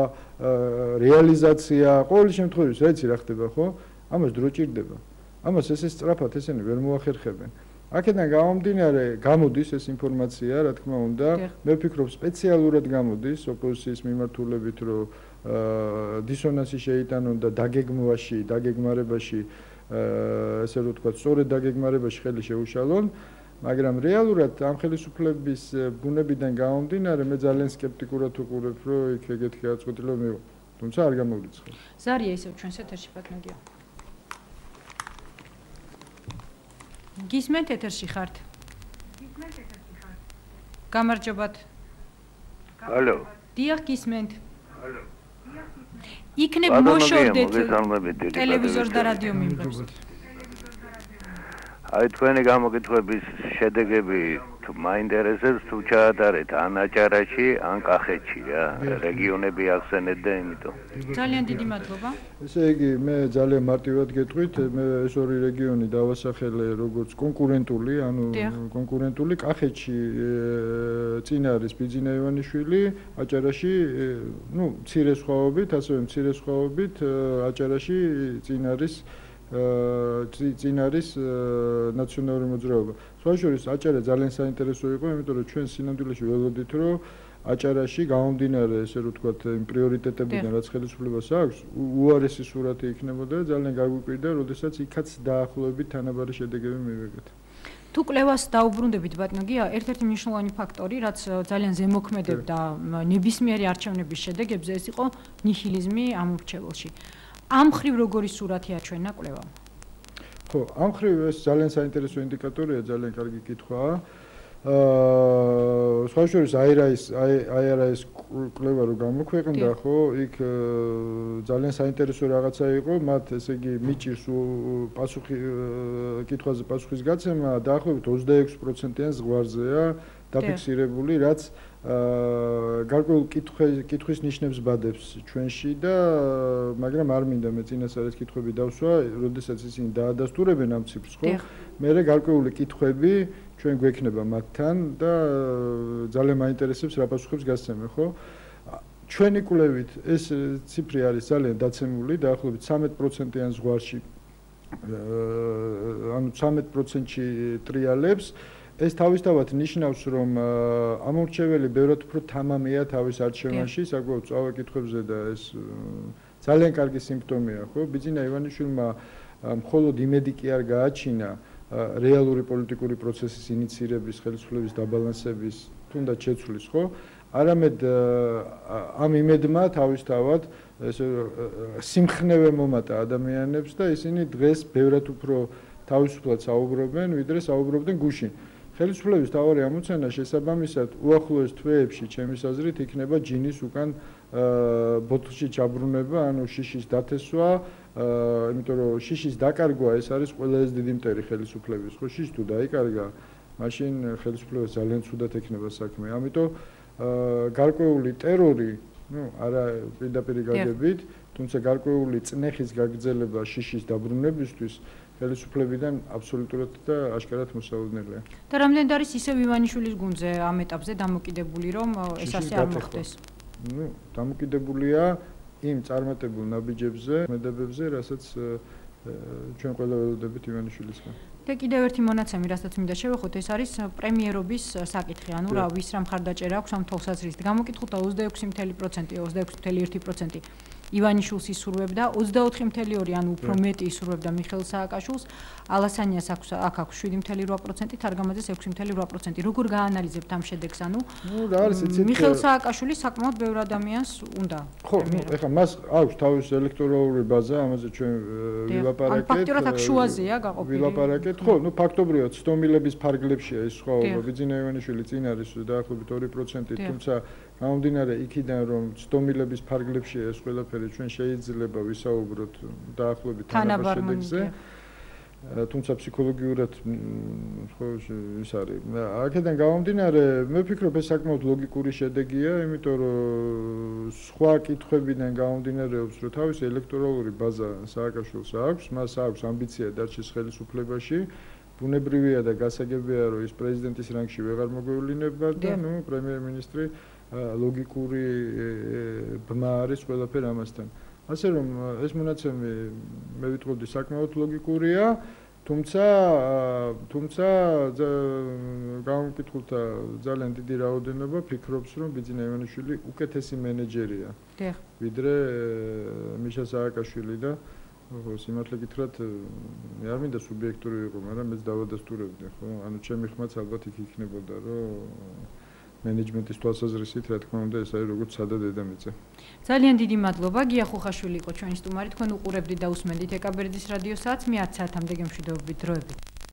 რეალიზაცია, ყოველი შემთხვევაში რა იცი რა ხდება, ხო? ამას დრო ჭირდება. ამას ესე სწრაფად ესენი ვერ მოახერხებენ. აქედან გამომდინარე, გამოდის ეს ინფორმაცია, რა თქმა უნდა, მე ვფიქრობ სპეციალურად გამოდის ოპოზიციის მიმართულებით, რომ დისონანსი შეიტანონ და დაგეგმარებაში, ესე რომ ვთქვათ, სწორედ დაგეგმარებაში ხელი შეუშალონ, მაგრამ რეალურად ამ ხელისუფლების ბუნებიდან გამომდინარე, მე ძალიან სკეპტიკურად ვუყურებ, რომ იქ ეგეთი გადაწყვეტილება მიიღო. თუმცა არ გამოვრიცხავ. ზარია ისევ ჩვენს ეთერში ბატონო. გისმენთ ეთერში ხართ? გამარჯობათ. ალო. დიახ, გისმენთ. ალო. იქნებ მოშორდეთ ტელევიზორს და რადიო მიმღებს. აი თქვენი გამოკითხვების შედეგები მაინტერესებს თუ ჩაატარეთ ან აჭარაში ან კახეთში რა რეგიონები ახსენეთ და იმიტომ ძალიან დიდი მადლობა. ესე იგი მე ძალიან მარტივად გეტყვით, მე ეს ორი რეგიონი დავასახელე როგორც კონკურენტული, ანუ კონკურენტული კახეთში წინ არის ბიძინა ივანიშვილი, აჭარაში მცირე სხვაობით, ასევე მცირე სხვაობით აჭარაში წინ არის ნაციონალური მოძრაობა. სხვა შორის აჭარა ძალიან საინტერესო იყო, იმიტომ რომ ჩვენ სინამდვილეში ველოდით, რომ აჭარაში გამომდინარე, ესე რომ ვთქვათ, იმ პრიორიტეტებიდან, რაც ხელისუფლებას აქვს, უარესი სურათი იქნებოდა და ძალიან გაგვიკვირდა, როდესაც იქაც დაახლოებით თანაბარი შედეგები მივიღეთ. თუ კვლევას დაუბრუნდებით ბატონო გია, ერთ-ერთი მნიშვნელოვანი ფაქტორი, რაც ძალიან ზემოქმედებდა ნებისმიერი არჩევნების შედეგებზე, ეს იყო ნიჰილიზმი ამ მრჩეველში. ამ ხრივ როგორი სურათი აჩვენა კვლევამ? ხო, ამ ხრივ ეს ძალიან საინტერესო ინდიკატორია, ძალიან კარგი კითხვაა. სხვა შორის აირაის კვლევა რო გამოქვეყნდა, ხო, იქ ძალიან საინტერესო რაღაცა იყო, მათ ესე იგი მიჭირს კითხვაზე პასუხის გაცემა, დაახლოებით 26%-იან ზღვარზეა დაფიქსირებული, რაც გარკვეულ კითხვის ნიშნებს ბადებს ჩვენში და მაგრამ არ მინდა მე წინასწარ ეს კითხვები დავსვა, როდესაც ისინი დაადასტურებენ ამ ციფრს, ხო? მერე გარკვეული კითხვები ჩვენ გვექნება მათთან და ძალიან მაინტერესებს რა პასუხებს გასცემენ, ხო? ჩვენი კვლევით ეს ციფრი არის ძალიან დაცემული, დაახლოებით 13%-იან ზღვარში, ანუ 13%-ში ტრიალებს. ეს თავისთავად ნიშნავს, რომ ამორჩეველი ბევრად უფრო თამამია თავის არჩევანში, საკმაოდ წავა კითხვებზე და ეს ძალიან კარგი სიმპტომია, ხო? ბიძინა ივანიშვილმა მხოლოდ იმედი კი არ გააჩინა რეალური პოლიტიკური პროცესის ინიცირების, ხელისუფლების დაბალანსების, თუნდაც შეცვლის, ხო? არამედ ამ იმედმა თავისთავად ესე სიმხნევე მომატა ადამიანებს და ისინი დღეს ბევრად უფრო თავისუფლად საუბრობენ, ვიდრე საუბრობდნენ გუშინ. ხელისუფლების თავარი ამოცანა შესაბამისად უახლოეს თვეებში, ჩემის აზრით, იქნება ჯინის უკან ბოთლში ჩაბრუნება, ანუ შიშის დათესვა, იმიტომ რომ შიშის დაკარგვა ეს არის ყველაზე დიდი მტერი ხელისუფლების. ხო, შიში თუ დაიკარგა, მაშინ ხელისუფლებას ძალიან ცუდად ექნება საქმე. ამიტომ გარკვეული ტერორი, არა პირდაპირ გაგებით, თუმცა გარკვეული წნეხის გაგრძელება შიშის დაბრუნებისთვის ხელისუფლებიდან აბსოლუტურად და აშკარად მოსაუბრელია. და რამდენად არის ისევ ივანიშვილის გუნდზე ამ ეტაპზე დამოკიდებული, რომ ეს ასე არ მოხდეს? დამოკიდებულია იმ წარმატებულ ნაბიჯებზე, მედებებზე, რასაც ჩვენ ყველა ველოდებით ივანიშვილისგან. და კიდევ ერთი მონაცემი, რასაც მინდა შევეხოთ, ეს არის პრემიერობის საკითხი, ანუ რა ვის რა მხარდაჭერა აქვს ამ თვალსაზრისით. გამოკითხულთა 26.1%, 26.1% ივანიშვილს ისურვებდა, 24.2 ანუ უფრო მეტი ისურვებდა მიხეილ სააკაშვილს, ალასანიას აქვს 7.8%, თარგამაძეს 6.8%. როგორ გაანალიზებთ ამ შედეგს, ანუ მიხეილ სააკაშვილი საკმაოდ ბევრ ადამიანს უნდა. ხო, ეხლა მას აქვს თავის ელექტორალური ბაზა, ამაზე ჩვენ ვილაპარაკეთ. ფაქტობრივად აქ შუაზეა გაყოფილი. ვილაპარაკეთ, ხო, ფაქტობრივად ცდომილების ფარგლებშია ეს სხვაობა. ბიძინა ივანიშვილი წინ არის დაახლოებით 2%, თუმცა გამომდინარე იქიდან რომ ცდომილების ფარგლებშია ეს ყველაფერი, ჩვენ შეიძლება ვისაუბროთ დაახლოებით თანაბარ შედეგზე. თუმცა ფსიქოლოგიურად ხო ის არის. აქედან გამომდინარე, მე ვფიქრობ ეს საკმაოდ ლოგიკური შედეგია, იმიტომ რომ სხვა კითხვებიდან გამომდინარეობს, რომ თავისი ელექტორალური ბაზა სააკაშვილს აქვს, მას აქვს ამბიცია დარჩეს ხელისუფლებაში. ბუნებრივია და გასაგებია, რომ ის პრეზიდენტის რანგში ვეღარ მოგვევლინება და პრემიერ-მინისტრი ლოგიკური ბმა არის ყველაფერ ამასთან. ასე რომ ეს მონაცემი მე ვიტყოდი საკმაოდ ლოგიკურია, თუმცა გამოკითხულთა ძალიან დიდი რაოდენობა ფიქრობს, რომ ბიძინა ივანიშვილი უკეთესი მენეჯერია. ვიდრე მიშა სააკაშვილი და სიმართლე გითხრათ, მე არ მინდა სუბიექტური ვიყო, მაგრამ მეც დავადასტურებდი, ხო? ანუ ჩემი ხმაც ალბათ იქ იქნებოდა, რომ მენეჯმენტის თვალსაზრისით, რა თქმა უნდა, ეს არის როგორც სადა დედამიწა. ძალიან დიდი მადლობა, გია ხუხაშვილი იყო ჩვენი სტუმარი, თქვენ უყურებდით და უსმენდით ეკაბერდის რადიოსაც, მე 10 საათამდე გემშვიდობებით დროებით.